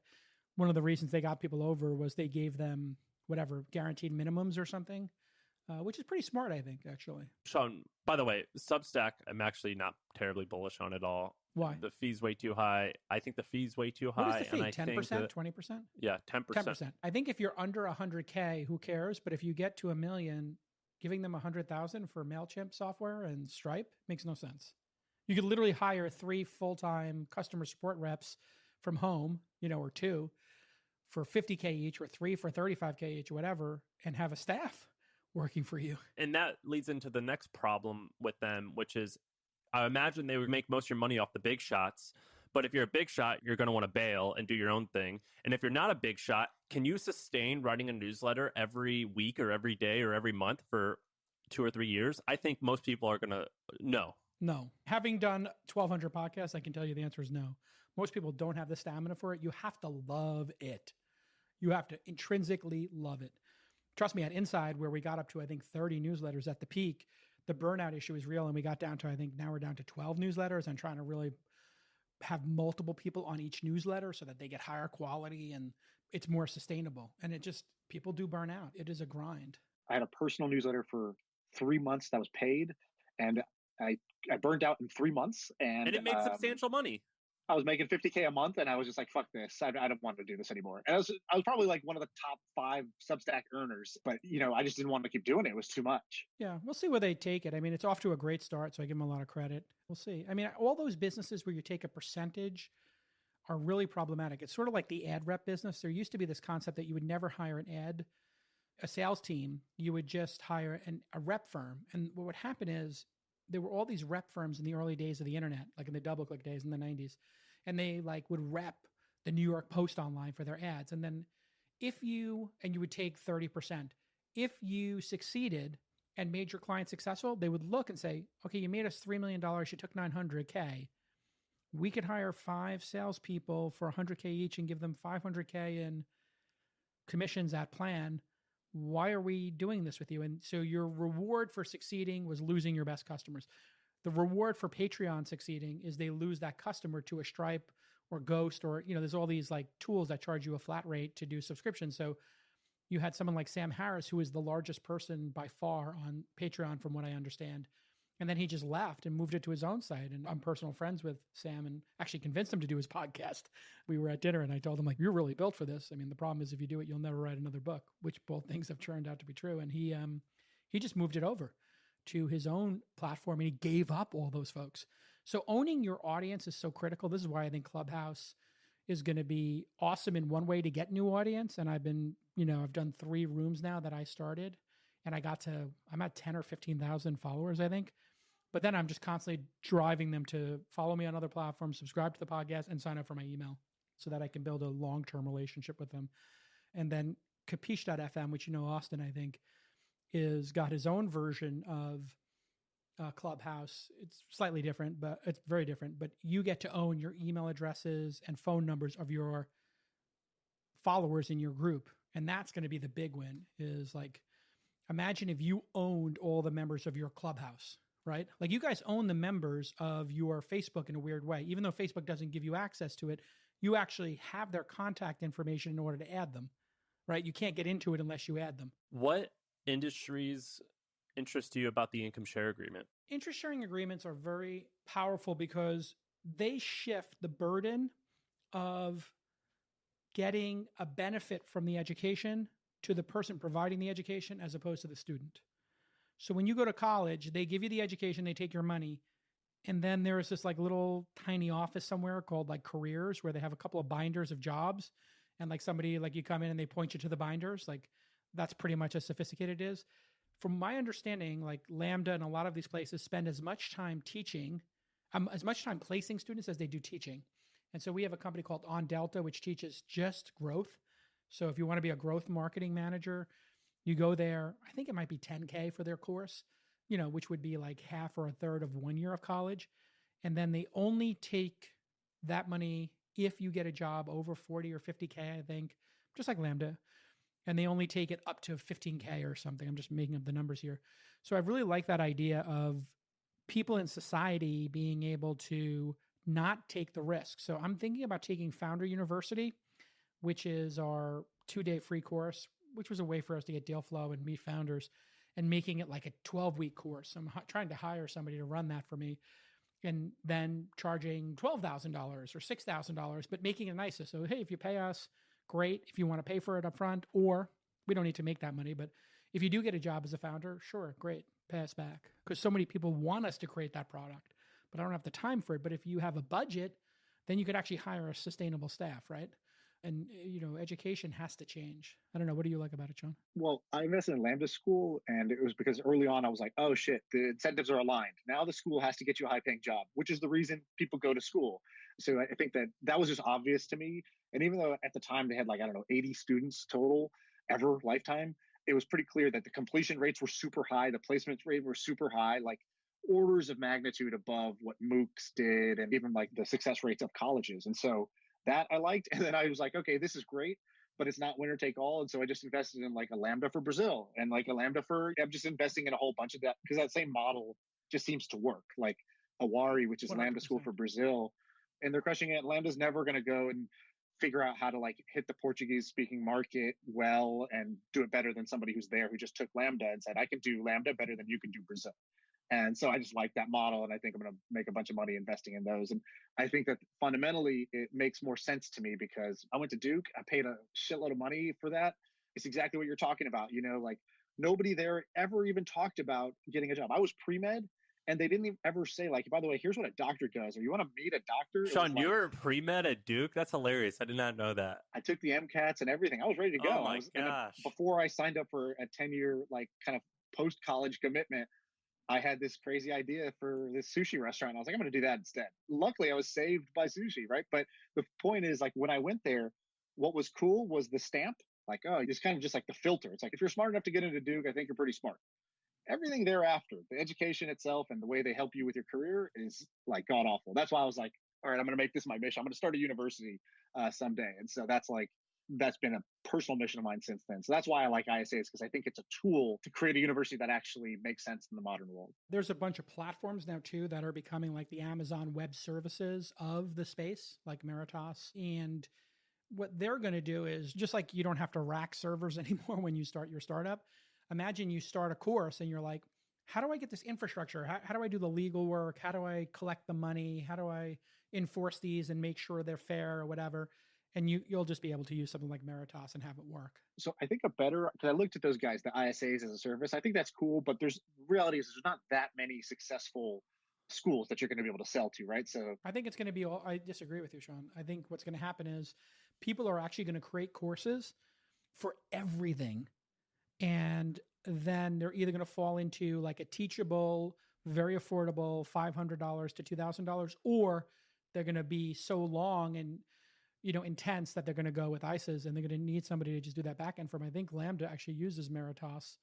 one of the reasons they got people over was they gave them whatever guaranteed minimums or something. Which is pretty smart, I think, actually. Sean, by the way, Substack, I'm actually not terribly bullish on at all. Why? The fee's way too high. I think the fee's way too high. What is the fee? And 10%, 20%? Yeah, 10%. 10%. I think if you're under 100K, who cares? But if you get to $1 million, giving them 100,000 for MailChimp software and Stripe makes no sense. You could literally hire 3 full-time customer support reps from home, or 2 for 50K each or 3 for 35K each or whatever, and have a staff working for you. And that leads into the next problem with them, which is I imagine they would make most of your money off the big shots. But if you're a big shot, you're going to want to bail and do your own thing. And if you're not a big shot, can you sustain writing a newsletter every week or every day or every month for 2 or 3 years? I think most people are going to no. Having done 1,200 podcasts, I can tell you the answer is no. Most people don't have the stamina for it. You have to love it. You have to intrinsically love it. Trust me, at Inside, where we got up to, I think, 30 newsletters at the peak, the burnout issue is real. And we got down to, I think now we're down to 12 newsletters and trying to really have multiple people on each newsletter so that they get higher quality and it's more sustainable. And people do burn out. It is a grind. I had a personal newsletter for 3 months that was paid. And I burned out in 3 months, and it made substantial money. I was making $50K a month, and I was just like, fuck this. I don't want to do this anymore. And I was probably like one of the top 5 Substack earners, but I just didn't want to keep doing it. It was too much. Yeah, we'll see where they take it. I mean, it's off to a great start, so I give them a lot of credit. We'll see. I mean, all those businesses where you take a percentage are really problematic. It's sort of like the ad rep business. There used to be this concept that you would never hire a sales team. You would just hire a rep firm. And what would happen is there were all these rep firms in the early days of the internet, like in the DoubleClick days in the 90s, and they like would rep the New York Post online for their ads. And then you would take 30%. If you succeeded and made your client successful, they would look and say, okay, you made us $3 million. You took $900K. We could hire 5 salespeople for $100K each and give them $500K in commissions at plan. Why are we doing this with you? And so your reward for succeeding was losing your best customers. The reward for Patreon succeeding is they lose that customer to a Stripe or Ghost, or, there's all these like tools that charge you a flat rate to do subscriptions. So you had someone like Sam Harris, who is the largest person by far on Patreon, from what I understand. And then he just left and moved it to his own site. And I'm personal friends with Sam and actually convinced him to do his podcast. We were at dinner and I told him, like, you're really built for this. I mean, the problem is if you do it, you'll never write another book, which both things have turned out to be true. And he just moved it over to his own platform and he gave up all those folks. So owning your audience is so critical. This is why I think Clubhouse is going to be awesome in one way to get new audience. And I've done 3 rooms now that I started, and I'm at 10 or 15,000 followers, I think. But then I'm just constantly driving them to follow me on other platforms, subscribe to the podcast, and sign up for my email so that I can build a long-term relationship with them. And then Capiche.fm, which Austin, I think, is got his own version of Clubhouse. It's slightly different, but it's very different. But you get to own your email addresses and phone numbers of your followers in your group. And that's going to be the big win, is like, imagine if you owned all the members of your Clubhouse, right? Like, you guys own the members of your Facebook in a weird way. Even though Facebook doesn't give you access to it, you actually have their contact information in order to add them, right? You can't get into it unless you add them. What industries interest you about the income share agreement? Interest sharing agreements are very powerful because they shift the burden of getting a benefit from the education to the person providing the education as opposed to the student. So when you go to college, they give you the education, they take your money, and then there is this like little tiny office somewhere called like careers where they have a couple of binders of jobs, and like somebody, like, you come in and they point you to the binders. Like, that's pretty much as sophisticated it is. From my understanding, like Lambda and a lot of these places spend as much time teaching, as much time placing students as they do teaching. And so we have a company called On Delta, which teaches just growth. So if you want to be a growth marketing manager, you go there. I think it might be $10K for their course, which would be like half or a third of 1 year of college. And then they only take that money if you get a job over 40 or 50K, I think, just like Lambda. And they only take it up to 15K or something. I'm just making up the numbers here. So I really like that idea of people in society being able to not take the risk. So I'm thinking about taking Founder University, which is our 2-day free course, which was a way for us to get deal flow and meet founders, and making it like a 12-week course. I'm trying to hire somebody to run that for me, and then charging $12,000 or $6,000, but making it nicer. So, hey, if you pay us, great. If you want to pay for it up front, or we don't need to make that money, but if you do get a job as a founder, sure, great, pay us back. Because so many people want us to create that product, but I don't have the time for it. But if you have a budget, then you could actually hire a sustainable staff, right? And, education has to change. I don't know. What do you like about it, John? Well, I invested in Lambda School, and it was because early on I was like, oh shit, the incentives are aligned. Now the school has to get you a high paying job, which is the reason people go to school. So I think that was just obvious to me. And even though at the time they had 80 students total ever lifetime, it was pretty clear that the completion rates were super high. The placement rate were super high, like orders of magnitude above what MOOCs did, and even like the success rates of colleges. And so that I liked. And then I was like, okay, this is great, but it's not winner take all. And so I just invested in like a Lambda for Brazil and like a Lambda I'm just investing in a whole bunch of that because that same model just seems to work. Like Awari, which is 100%. Lambda School for Brazil, and they're crushing it. Lambda's never going to go and figure out how to like hit the Portuguese speaking market well and do it better than somebody who's there who just took Lambda and said, I can do Lambda better than you can do Brazil. And so I just like that model. And I think I'm going to make a bunch of money investing in those. And I think that fundamentally it makes more sense to me because I went to Duke. I paid a shitload of money for that. It's exactly what you're talking about. Like nobody there ever even talked about getting a job. I was pre-med and they didn't even ever say like, by the way, here's what a doctor does, or you want to meet a doctor. Sean, you were pre-med at Duke? That's hilarious. I did not know that. I took the MCATs and everything. I was ready to go. Oh my gosh. Before I signed up for a 10-year, like kind of post-college commitment, I had this crazy idea for this sushi restaurant. I was like, I'm going to do that instead. Luckily, I was saved by sushi, right? But the point is, like, when I went there, what was cool was the stamp. Like, oh, it's kind of just like the filter. It's like, if you're smart enough to get into Duke, I think you're pretty smart. Everything thereafter, the education itself and the way they help you with your career is like god awful. That's why I was like, all right, I'm going to make this my mission. I'm going to start a university someday. And so that's been a personal mission of mine since then. So that's why I like ISAs, because I think it's a tool to create a university that actually makes sense in the modern world. There's a bunch of platforms now too that are becoming like the Amazon Web Services of the space, like Meritas. And what they're going to do is, just like you don't have to rack servers anymore when you start your startup. Imagine you start a course and you're like, how do I get this infrastructure? How do I do the legal work? How do I collect the money? How do I enforce these and make sure they're fair or whatever? And you'll just be able to use something like Meritas and have it work. So I think because I looked at those guys, the ISAs as a service, I think that's cool, but reality is there's not that many successful schools that you're going to be able to sell to, right? So I think it's going to be I disagree with you, Sean. I think what's going to happen is people are actually going to create courses for everything. And then they're either going to fall into like a teachable, very affordable $500 to $2,000, or they're going to be so long and intense that they're going to go with ISAs, and they're going to need somebody to just do that back end for them. I think Lambda actually uses Meritas,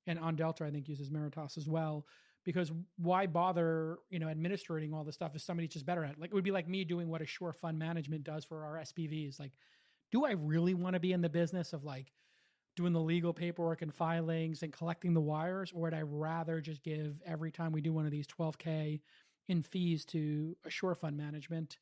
and On Delta I think uses Meritas as well, because why bother administrating all this stuff if somebody's just better at it? Like it would be like me doing what Assure Fund Management does for our SPVs. Like, do I really want to be in the business of like doing the legal paperwork and filings and collecting the wires, or would I rather just give every time we do one of these $12K in fees to Assure Fund Management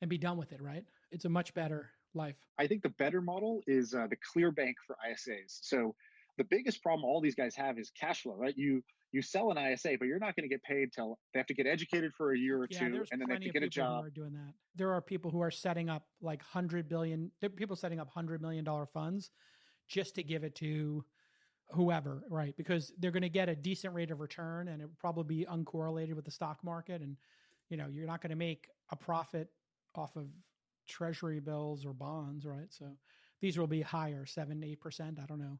and be done with it, right? It's a much better life. I think the better model is the clear bank for ISAs. So the biggest problem all these guys have is cash flow, right? You sell an ISA, but you're not going to get paid till they have to get educated for a year or two, and then they have to get a job. Who are doing that. There are people who are setting up like $100 million funds just to give it to whoever, right? Because they're going to get a decent rate of return, and it will probably be uncorrelated with the stock market. And, you're not going to make a profit off of treasury bills or bonds, right? So these will be higher, 7 to 8%. I don't know.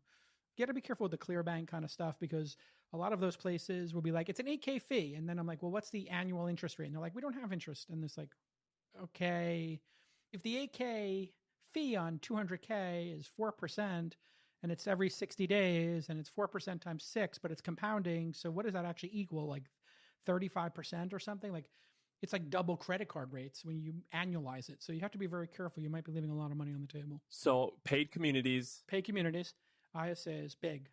You got to be careful with the clear bank kind of stuff, because a lot of those places will be like, it's an 8K fee. And then I'm like, well, what's the annual interest rate? And they're like, we don't have interest. And it's like, okay, if the 8K fee on 200K is 4%, and it's every 60 days, and it's 4% times 6, but it's compounding. So what does that actually equal? Like 35% or something? Like it's like double credit card rates when you annualize it. So you have to be very careful. You might be leaving a lot of money on the table. So paid communities, ISA is big.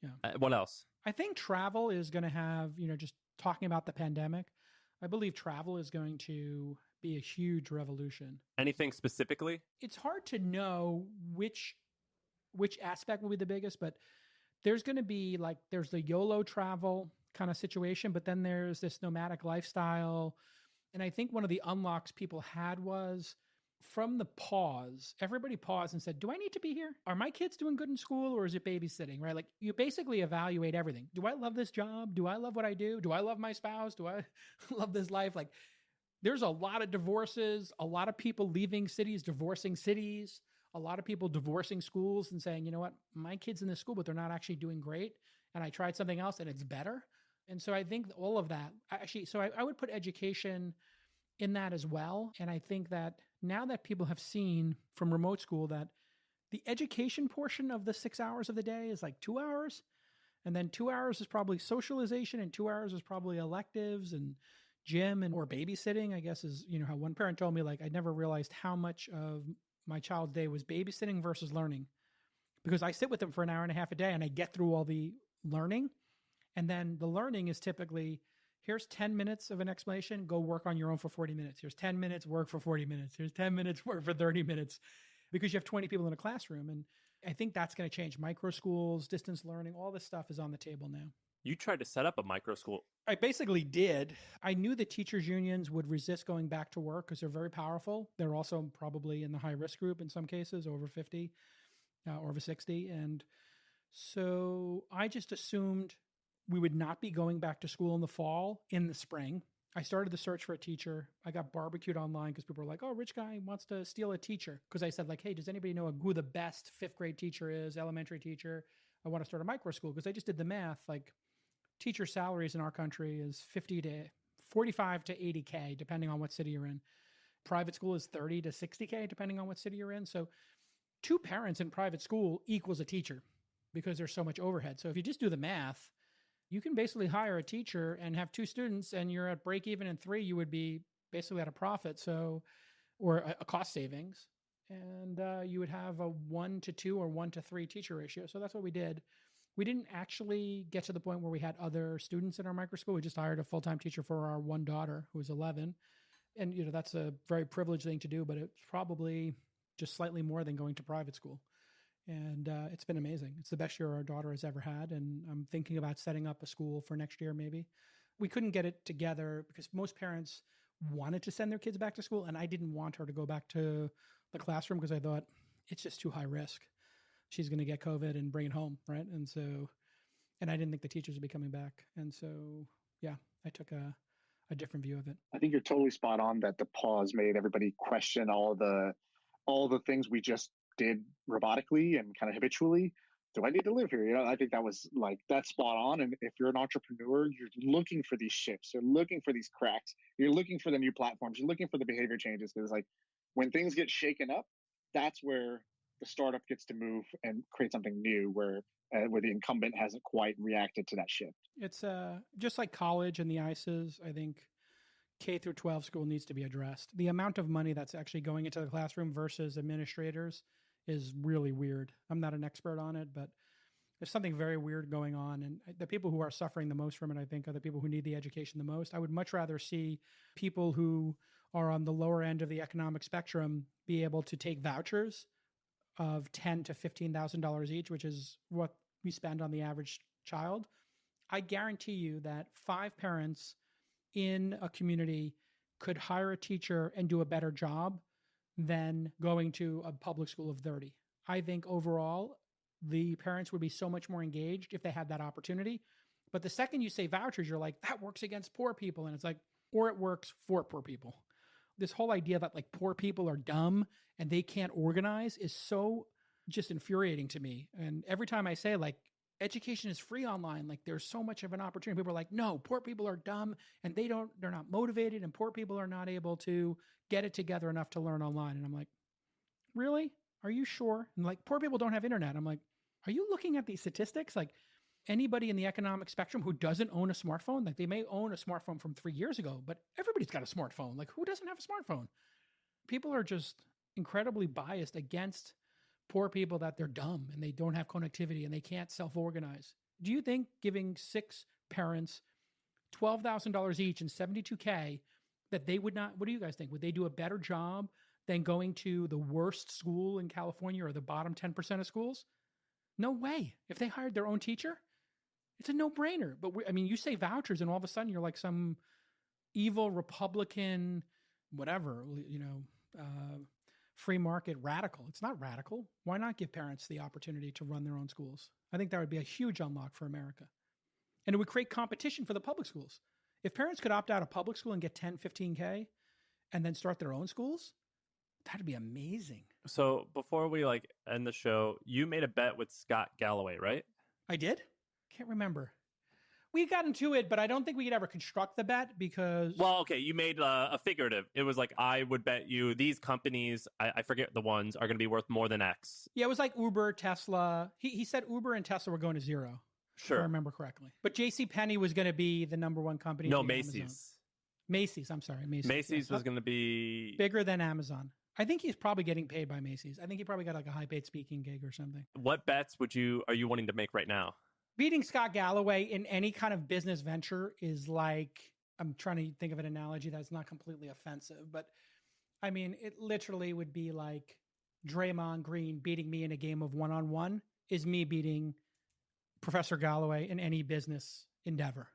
Yeah. What else? I think travel is going to have, just talking about the pandemic, I believe travel is going to be a huge revolution. Anything specifically? It's hard to know which aspect will be the biggest, but there's going to be like, there's the YOLO travel kind of situation, but then there's this nomadic lifestyle. And I think one of the unlocks people had was from the pause, everybody paused and said, do I need to be here? Are my kids doing good in school, or is it babysitting, right? Like you basically evaluate everything. Do I love this job? Do I love what I do? Do I love my spouse? Do I love this life? Like there's a lot of divorces, a lot of people leaving cities, divorcing cities, a lot of people divorcing schools and saying, you know what, my kid's in this school, but they're not actually doing great. And I tried something else and it's better. And so I think all of that actually, so I would put education in that as well. And I think that now that people have seen from remote school that the education portion of the 6 hours of the day is like 2 hours, and then 2 hours is probably socialization, and 2 hours is probably electives and gym or babysitting, I guess is, how one parent told me, like, I never realized how much of my child's day was babysitting versus learning, because I sit with them for an hour and a half a day and I get through all the learning. And then the learning is typically, here's 10 minutes of an explanation, go work on your own for 40 minutes. Here's 10 minutes, work for 40 minutes. Here's 10 minutes, work for 30 minutes, because you have 20 people in a classroom. And I think that's going to change. Micro schools, distance learning, all this stuff is on the table now. You tried to set up a micro school. I basically did. I knew the teachers unions would resist going back to work because they're very powerful. They're also probably in the high risk group in some cases, over 50 or over 60. And so I just assumed we would not be going back to school in the fall, in the spring. I started the search for a teacher. I got barbecued online because people were like, oh, rich guy wants to steal a teacher. Because I said like, hey, does anybody know who the best 5th grade teacher is, elementary teacher? I want to start a micro school. Because I just did the math. Like teacher salaries in our country is 45 to 80K, depending on what city you're in. Private school is 30 to 60K, depending on what city you're in. So 2 parents in private school equals a teacher because there's so much overhead. So if you just do the math, you can basically hire a teacher and have 2 students and you're at break even, and 3, you would be basically at a profit. So, or a cost savings. And you would have a 1 to 2 or 1 to 3 teacher ratio. So that's what we did. We didn't actually get to the point where we had other students in our micro school. We just hired a full-time teacher for our one daughter who was 11. And, you know, that's a very privileged thing to do, but it's probably just slightly more than going to private school. And it's been amazing. It's the best year our daughter has ever had. And I'm thinking about setting up a school for next year, maybe. We couldn't get it together because most parents wanted to send their kids back to school. And I didn't want her to go back to the classroom because I thought it's just too high risk. She's going to get COVID and bring it home, right? And so, and I didn't think the teachers would be coming back. And so, yeah, I took a different view of it. I think you're totally spot on that the pause made everybody question all the things we just did robotically and kind of habitually. Do I need to live here? You know, I think that was like, that's spot on. And if you're an entrepreneur, you're looking for these shifts, you're looking for these cracks, you're looking for the new platforms, you're looking for the behavior changes. Because like when things get shaken up, that's where the startup gets to move and create something new where the incumbent hasn't quite reacted to that shift. It's just like college and the ICEs. I think K through 12 school needs to be addressed. The amount of money that's actually going into the classroom versus administrators is really weird. I'm not an expert on it, but there's something very weird going on. And the people who are suffering the most from it, I think, are the people who need the education the most. I would much rather see people who are on the lower end of the economic spectrum be able to take vouchers of $10,000 to $15,000 each, which is what we spend on the average child. I guarantee you that 5 parents in a community could hire a teacher and do a better job than going to a public school of 30. I think overall, the parents would be so much more engaged if they had that opportunity. But the second you say vouchers, you're like, that works against poor people. And it's like, or it works for poor people. This whole idea that like poor people are dumb and they can't organize is so just infuriating to me. And every time I say like education is free online, like there's so much of an opportunity, people are like, no, poor people are dumb and they're not motivated and poor people are not able to get it together enough to learn online. And I'm like, really? Are you sure? And like, poor people don't have internet. I'm like, are you looking at these statistics? Like anybody in the economic spectrum who doesn't own a smartphone, like they may own a smartphone from 3 years ago, but everybody's got a smartphone. Like who doesn't have a smartphone? People are just incredibly biased against poor people that they're dumb and they don't have connectivity and they can't self-organize. Do you think giving 6 parents $12,000 each and $72K that they would not, what do you guys think? Would they do a better job than going to the worst school in California or the bottom 10% of schools? No way. If they hired their own teacher, it's a no-brainer. But you say vouchers and all of a sudden you're like some evil Republican, whatever, free market radical. It's not radical. Why not give parents the opportunity to run their own schools? I think that would be a huge unlock for America. And it would create competition for the public schools. If parents could opt out of public school and get 10, 15K and then start their own schools, that'd be amazing. So before we end the show, you made a bet with Scott Galloway, right? I did? Can't remember. We got into it, but I don't think we could ever construct the bet because... Well, okay, you made a figurative. It was like, I would bet you these companies, I forget the ones, are going to be worth more than X. Yeah, it was like Uber, Tesla. He said Uber and Tesla were going to zero. Sure. If I remember correctly. But JCPenney was going to be the number one company. No, Macy's. Macy's, I'm sorry. Macy's was going to be... bigger than Amazon. I think he's probably getting paid by Macy's. I think he probably got like a high-paid speaking gig or something. What bets are you wanting to make right now? Beating Scott Galloway in any kind of business venture is like, I'm trying to think of an analogy that's not completely offensive, but it literally would be like Draymond Green beating me in a game of one-on-one is me beating Professor Galloway in any business endeavor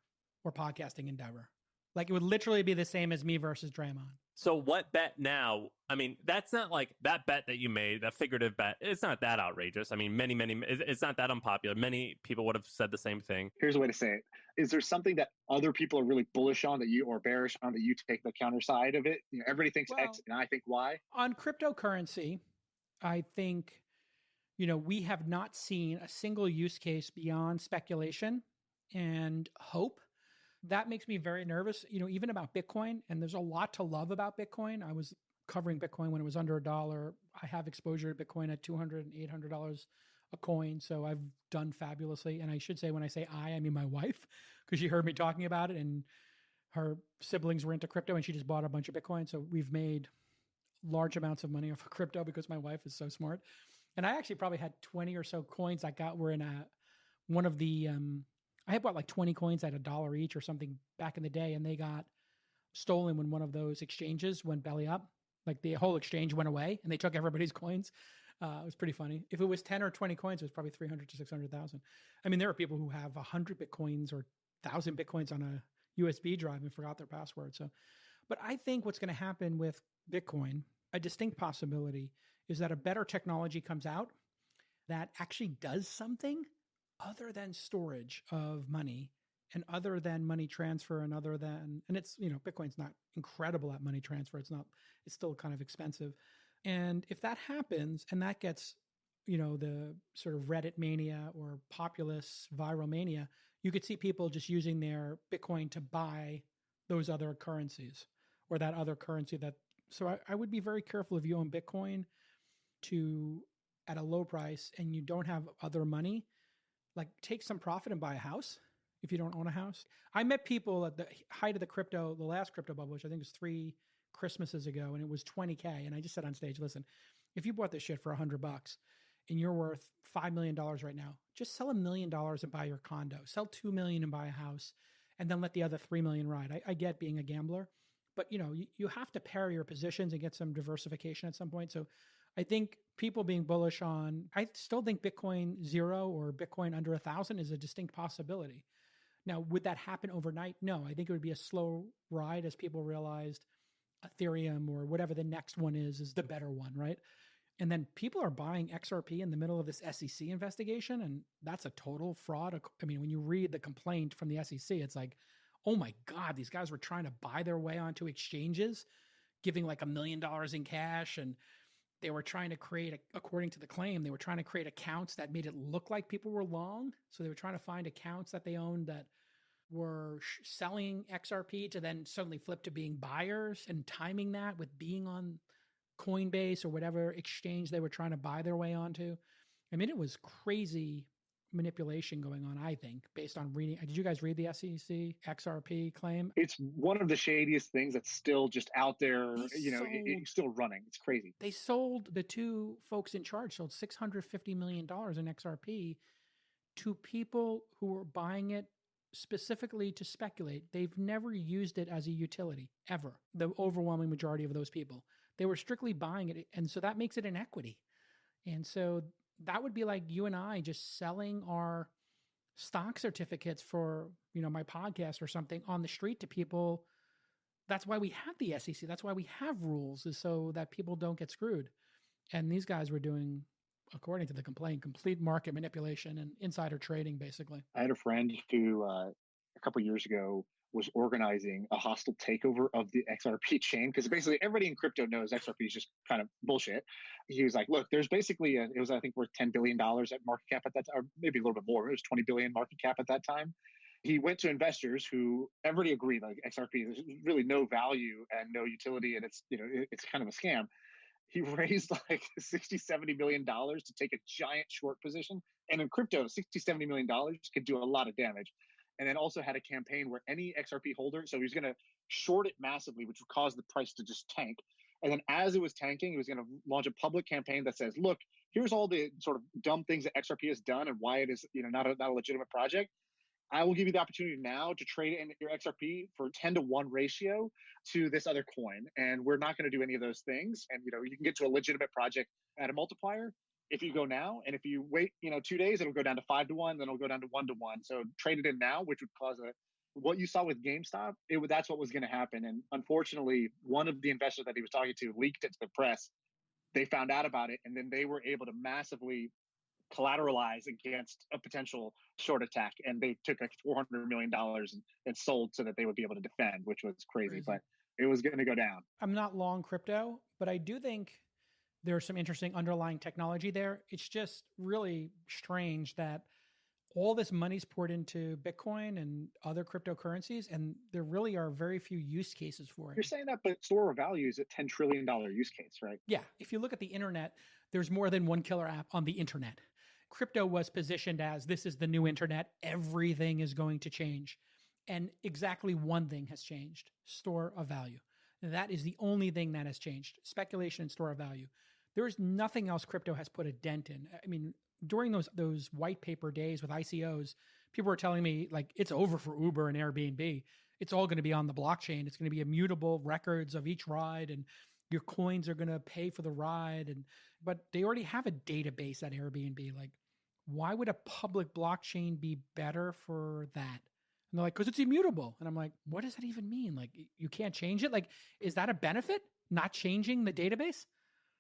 or podcasting endeavor. Like it would literally be the same as me versus Draymond. So what bet now? I mean, that's not like that bet that you made, that figurative bet. It's not that outrageous. I mean, it's not that unpopular. Many people would have said the same thing. Here's a way to say it. Is there something that other people are really bullish on that you or bearish on that you take the counter side of it? You know, everybody thinks X and I think Y. On cryptocurrency, I think, we have not seen a single use case beyond speculation and hope. That makes me very nervous, even about Bitcoin. And there's a lot to love about Bitcoin. I was covering Bitcoin when it was under $1. I have exposure to Bitcoin at $200 and $800 a coin. So I've done fabulously. And I should say, when I say I mean my wife, because she heard me talking about it and her siblings were into crypto and she just bought a bunch of Bitcoin. So we've made large amounts of money off of crypto because my wife is so smart. And I actually probably had 20 or so coins I got were in one of the, I had bought like 20 coins at $1 each or something back in the day, and they got stolen when one of those exchanges went belly up. Like the whole exchange went away and they took everybody's coins. It was pretty funny. If it was 10 or 20 coins, it was probably 300 to 600,000. I mean, there are people who have 100 Bitcoins or 1,000 Bitcoins on a USB drive and forgot their password. So, but I think what's going to happen with Bitcoin, a distinct possibility, is that a better technology comes out that actually does something other than storage of money and other than money transfer and it's, Bitcoin's not incredible at money transfer. It's still kind of expensive. And if that happens and that gets, the sort of Reddit mania or populist viral mania, you could see people just using their Bitcoin to buy those other currencies or that other currency so I would be very careful if you own Bitcoin at a low price and you don't have other money, like take some profit and buy a house if you don't own a house. I met people at the height of the last crypto bubble, which I think was 3 Christmases ago, and it was 20K. And I just said on stage, listen, if you bought this shit for $100 and you're worth $5 million right now, just sell $1 million and buy your condo, sell $2 million and buy a house, and then let the other $3 million ride. I get being a gambler, but you have to pair your positions and get some diversification at some point. So I think people being bullish I still think Bitcoin 0 or Bitcoin under 1,000 is a distinct possibility. Now, would that happen overnight? No, I think it would be a slow ride as people realized Ethereum or whatever the next one is the better one, right? And then people are buying XRP in the middle of this SEC investigation, and that's a total fraud. I mean, when you read the complaint from the SEC, it's like, oh my God, these guys were trying to buy their way onto exchanges, giving like $1 million in cash, and they were trying to create, according to the claim, they were trying to create accounts that made it look like people were long. So they were trying to find accounts that they owned that were selling XRP to then suddenly flip to being buyers and timing that with being on Coinbase or whatever exchange they were trying to buy their way onto. I mean, it was crazy manipulation going on, I think, based on reading. Did you guys read the SEC XRP claim? It's one of the shadiest things that's still just out there, it's still running. It's crazy. They sold, the two folks in charge sold $650 million in XRP to people who were buying it specifically to speculate. They've never used it as a utility, ever. The overwhelming majority of those people. They were strictly buying it. And so that makes it an equity. And so that would be like you and I just selling our stock certificates for, my podcast or something on the street to people. That's why we have the SEC. That's why we have rules, is so that people don't get screwed. And these guys were doing, according to the complaint, complete market manipulation and insider trading, basically. I had a friend who a couple of years ago was organizing a hostile takeover of the XRP chain, because basically everybody in crypto knows XRP is just kind of bullshit. He was like, look, there's basically, it was, I think, worth $10 billion at market cap at that time, or maybe a little bit more. It was 20 billion market cap at that time. He went to investors who everybody agreed, like, XRP, there's really no value and no utility, and it's, it's kind of a scam. He raised like $60-70 million to take a giant short position. And in crypto, $60-70 million could do a lot of damage. And then also had a campaign where any XRP holder, so he was going to short it massively, which would cause the price to just tank. And then as it was tanking, he was going to launch a public campaign that says, look, here's all the sort of dumb things that XRP has done and why it is, not a legitimate project. I will give you the opportunity now to trade in your XRP for 10-to-1 ratio to this other coin. And we're not going to do any of those things. And, you can get to a legitimate project at a multiplier, if you go now, and if you wait, 2 days, it'll go down to 5-1, then it'll go down to 1-1. So trade it in now, which would cause what you saw with GameStop, that's what was going to happen. And unfortunately, one of the investors that he was talking to leaked it to the press. They found out about it, and then they were able to massively collateralize against a potential short attack. And they took like $400 million and sold so that they would be able to defend, which was crazy. But it was going to go down. I'm not long crypto, but I do think there's some interesting underlying technology there. It's just really strange that all this money's poured into Bitcoin and other cryptocurrencies, and there really are very few use cases for it. You're saying that, but store of value is a $10 trillion use case, right? Yeah. If you look at the internet, there's more than one killer app on the internet. Crypto was positioned as this is the new internet. Everything is going to change. And exactly one thing has changed: store of value. And that is the only thing that has changed: speculation and store of value. There is nothing else crypto has put a dent in. I mean, during those white paper days with ICOs, people were telling me like it's over for Uber and Airbnb. It's all going to be on the blockchain. It's going to be immutable records of each ride, and your coins are going to pay for the ride. But they already have a database at Airbnb. Like, why would a public blockchain be better for that? And they're like, because it's immutable. And I'm like, what does that even mean? Like, you can't change it? Like, is that a benefit? Not changing the database?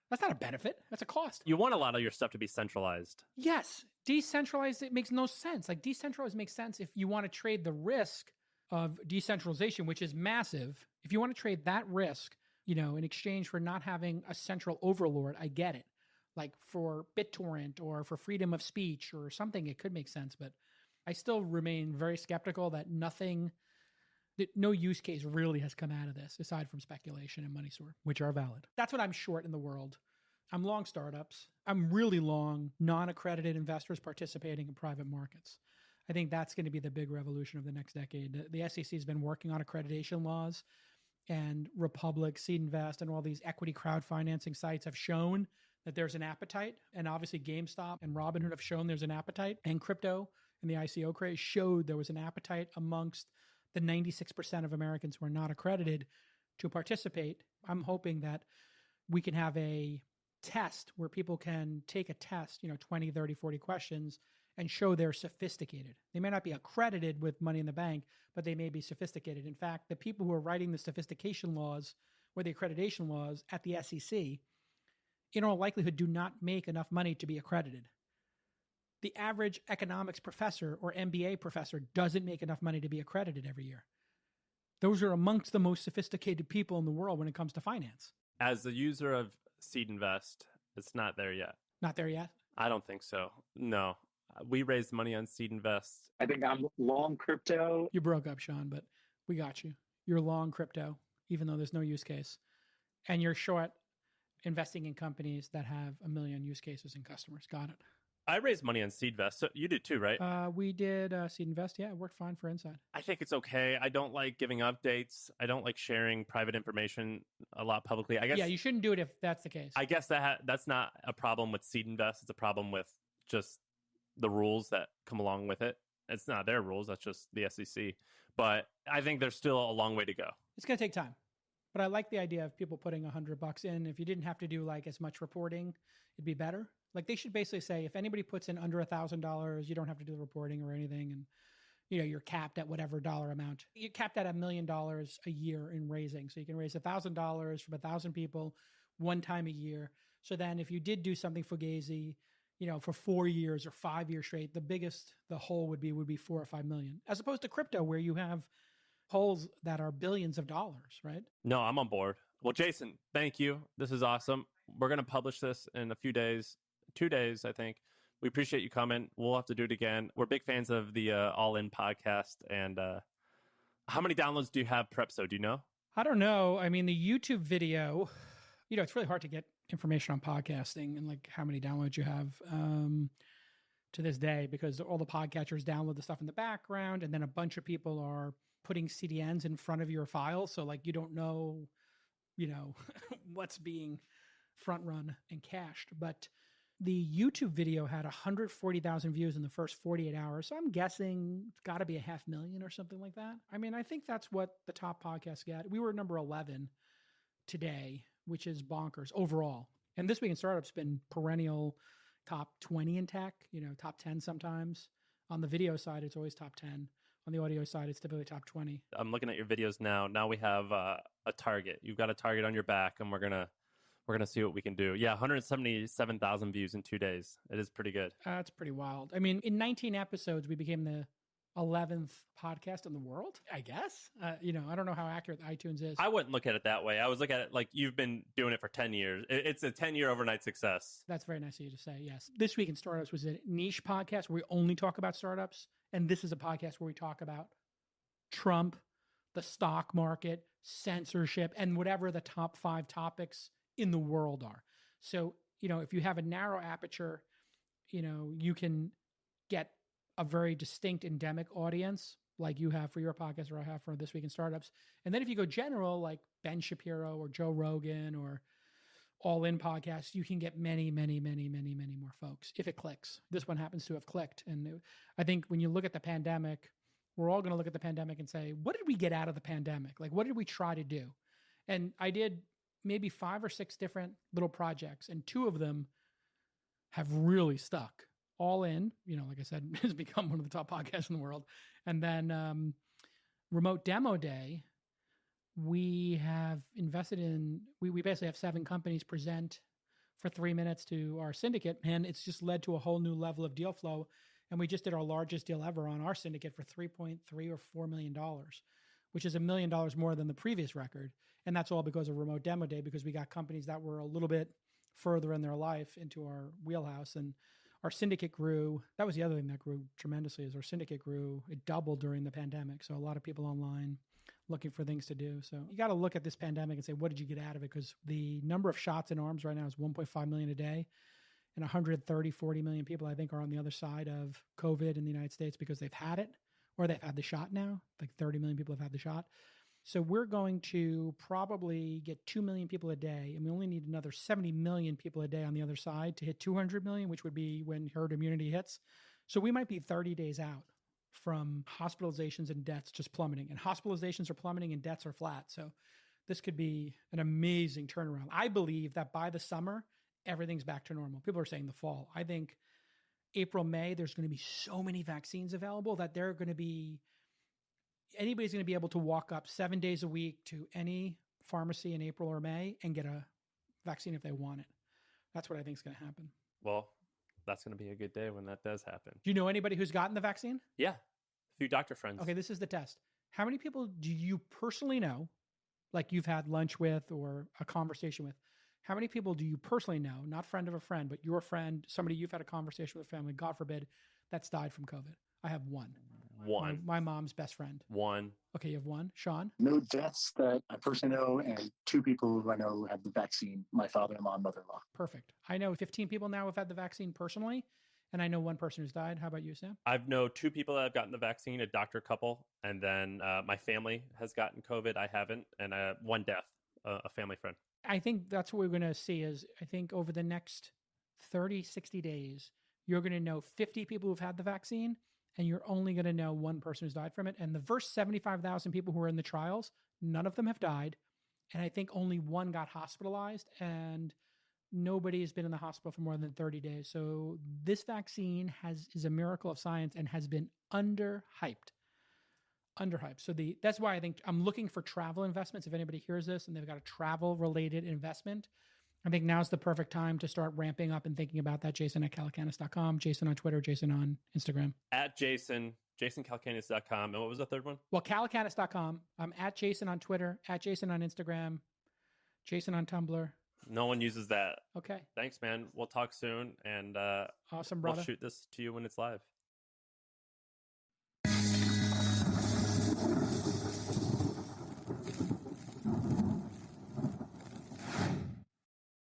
That's not a benefit. That's a cost. You want a lot of your stuff to be centralized. Yes. Decentralized, it makes no sense. Like, decentralized makes sense if you want to trade the risk of decentralization, which is massive. If you want to trade that risk, in exchange for not having a central overlord, I get it. Like for BitTorrent or for freedom of speech or something, it could make sense. But I still remain very skeptical that no use case really has come out of this aside from speculation and money store, which are valid. That's what I'm short in the world. I'm long startups. I'm really long non-accredited investors participating in private markets. I think that's going to be the big revolution of the next decade. The SEC has been working on accreditation laws, and Republic, Seed Invest, and all these equity crowdfinancing sites have shown that there's an appetite. And obviously GameStop and Robinhood have shown there's an appetite. And crypto and the ICO craze showed there was an appetite amongst the 96% of Americans who are not accredited to participate. I'm hoping that we can have a test where people can take a test, 20, 30, 40 questions and show they're sophisticated. They may not be accredited with money in the bank, but they may be sophisticated. In fact, the people who are writing the sophistication laws or the accreditation laws at the SEC, in all likelihood, do not make enough money to be accredited. The average economics professor or MBA professor doesn't make enough money to be accredited every year. Those are amongst the most sophisticated people in the world when it comes to finance. As a user of Seed Invest, it's not there yet. Not there yet? I don't think so. No. We raised money on Seed Invest. I think I'm long crypto. You broke up, Sean, but we got you. You're long crypto, even though there's no use case. And you're short investing in companies that have 1 million use cases and customers. Got it. I raised money on Seed Invest. So you did too, right? We did Seed Invest. Yeah, it worked fine for Inside. I think it's okay. I don't like giving updates. I don't like sharing private information a lot publicly. I guess. Yeah, you shouldn't do it if that's the case. I guess that's not a problem with Seed Invest. It's a problem with just the rules that come along with it. It's not their rules. That's just the SEC. But I think there's still a long way to go. It's going to take time. But I like the idea of people putting $100 in. If you didn't have to do like as much reporting, it'd be better. Like they should basically say, if anybody puts in under $1,000, you don't have to do the reporting or anything. And, you're capped at whatever dollar amount. You're capped at $1 million a year in raising. So you can raise $1,000 from 1,000 people one time a year. So then if you did do something fugazi, for 4 years or 5 years straight, the hole would be 4 or 5 million, as opposed to crypto where you have holes that are billions of dollars, right? No, I'm on board. Well, Jason, thank you. This is awesome. We're going to publish this in a few days, 2 days, I think. We appreciate you coming. We'll have to do it again. We're big fans of the All In podcast. And how many downloads do you have per episode? Do you know? I don't know. I mean, the YouTube video, it's really hard to get information on podcasting and like how many downloads you have to this day, because all the podcatchers download the stuff in the background, and then a bunch of people are putting CDNs in front of your file. So like you don't know, what's being front run and cached. But the YouTube video had 140,000 views in the first 48 hours. So I'm guessing it's got to be 500,000 or something like that. I mean, I think that's what the top podcasts get. We were number 11 today, which is bonkers overall. And This Week in Startups been perennial, top 20 in tech, top 10 sometimes. On the video side, it's always top 10. On the audio side, it's typically top 20. I'm looking at your videos now. Now we have a target. You've got a target on your back, and we're gonna see what we can do. Yeah, 177,000 views in 2 days. It is pretty good. That's pretty wild. I mean, in 19 episodes, we became the 11th podcast in the world, I guess. I don't know how accurate iTunes is. I wouldn't look at it that way. I was looking at it like you've been doing it for 10 years. It's a 10-year overnight success. That's very nice of you to say, yes. This Week in Startups was a niche podcast where we only talk about startups. And this is a podcast where we talk about Trump, the stock market, censorship, and whatever the top 5 topics in the world are. So, if you have a narrow aperture, you can get a very distinct endemic audience like you have for your podcast or I have for This Week in Startups. And then if you go general, like Ben Shapiro or Joe Rogan or All In podcasts, you can get many, many, many, many, many more folks if it clicks. This one happens to have clicked. And I think when you look at the pandemic, we're all going to look at the pandemic and say, what did we get out of the pandemic? Like, what did we try to do? And I did maybe 5 or 6 different little projects, and 2 of them have really stuck. All In, like I said, has become one of the top podcasts in the world. And then Remote Demo Day, we have invested in, we basically have 7 companies present for 3 minutes to our syndicate, and it's just led to a whole new level of deal flow. And we just did our largest deal ever on our syndicate for $3.3 or $4 million, which is $1 million more than the previous record. And that's all because of Remote Demo Day, because we got companies that were a little bit further in their life into our wheelhouse. And our syndicate grew. That was the other thing that grew tremendously, is our syndicate grew. It doubled during the pandemic. So a lot of people online looking for things to do. So you got to look at this pandemic and say, what did you get out of it? Because the number of shots in arms right now is 1.5 million a day. And 130, 40 million people, I think, are on the other side of COVID in the United States because they've had it or they've had the shot now. Like 30 million people have had the shot. So we're going to probably get 2 million people a day, and we only need another 70 million people a day on the other side to hit 200 million, which would be when herd immunity hits. So we might be 30 days out from hospitalizations and deaths just plummeting. And hospitalizations are plummeting and deaths are flat. So this could be an amazing turnaround. I believe that by the summer, everything's back to normal. People are saying the fall. I think April, May, there's going to be so many vaccines available that they're going to be, anybody's going to be able to walk up 7 days a week to any pharmacy in April or May and get a vaccine if they want it. That's what I think is going to happen. Well, that's going to be a good day when that does happen. Do you know anybody who's gotten the vaccine? Yeah, a few doctor friends. Okay, this is the test. How many people do you personally know, like you've had lunch with or a conversation with? How many people do you personally know, not friend of a friend, but your friend, somebody you've had a conversation with, family, God forbid, that's died from COVID? I have one. My mom's best friend. One. Okay, you have one. Sean? No deaths that I personally know, and 2 people who I know who have the vaccine, my father-in-law and mother-in-law. Perfect. I know 15 people now have had the vaccine personally, and I know 1 person who's died. How about you, Sam? I know 2 people that have gotten the vaccine, a doctor couple, and then my family has gotten COVID. I haven't, and 1 death, a family friend. I think that's what we're going to see is, I think over the next 30, 60 days, you're going to know 50 people who've had the vaccine, and you're only going to know 1 person who's died from it. And the first 75,000 people who are in the trials, none of them have died. And I think only 1 got hospitalized, and nobody has been in the hospital for more than 30 days. So this vaccine is a miracle of science and has been underhyped. So that's why I think I'm looking for travel investments. If anybody hears this and they've got a travel related investment, I think now's the perfect time to start ramping up and thinking about that. Jason at Calacanis.com, Jason on Twitter, Jason on Instagram. At Jason, JasonCalcanis.com. And what was the third one? Well, Calacanis.com. I'm at Jason on Twitter, at Jason on Instagram, Jason on Tumblr. No one uses that. Okay. Thanks, man. We'll talk soon. And awesome, brother. We'll shoot this to you when it's live.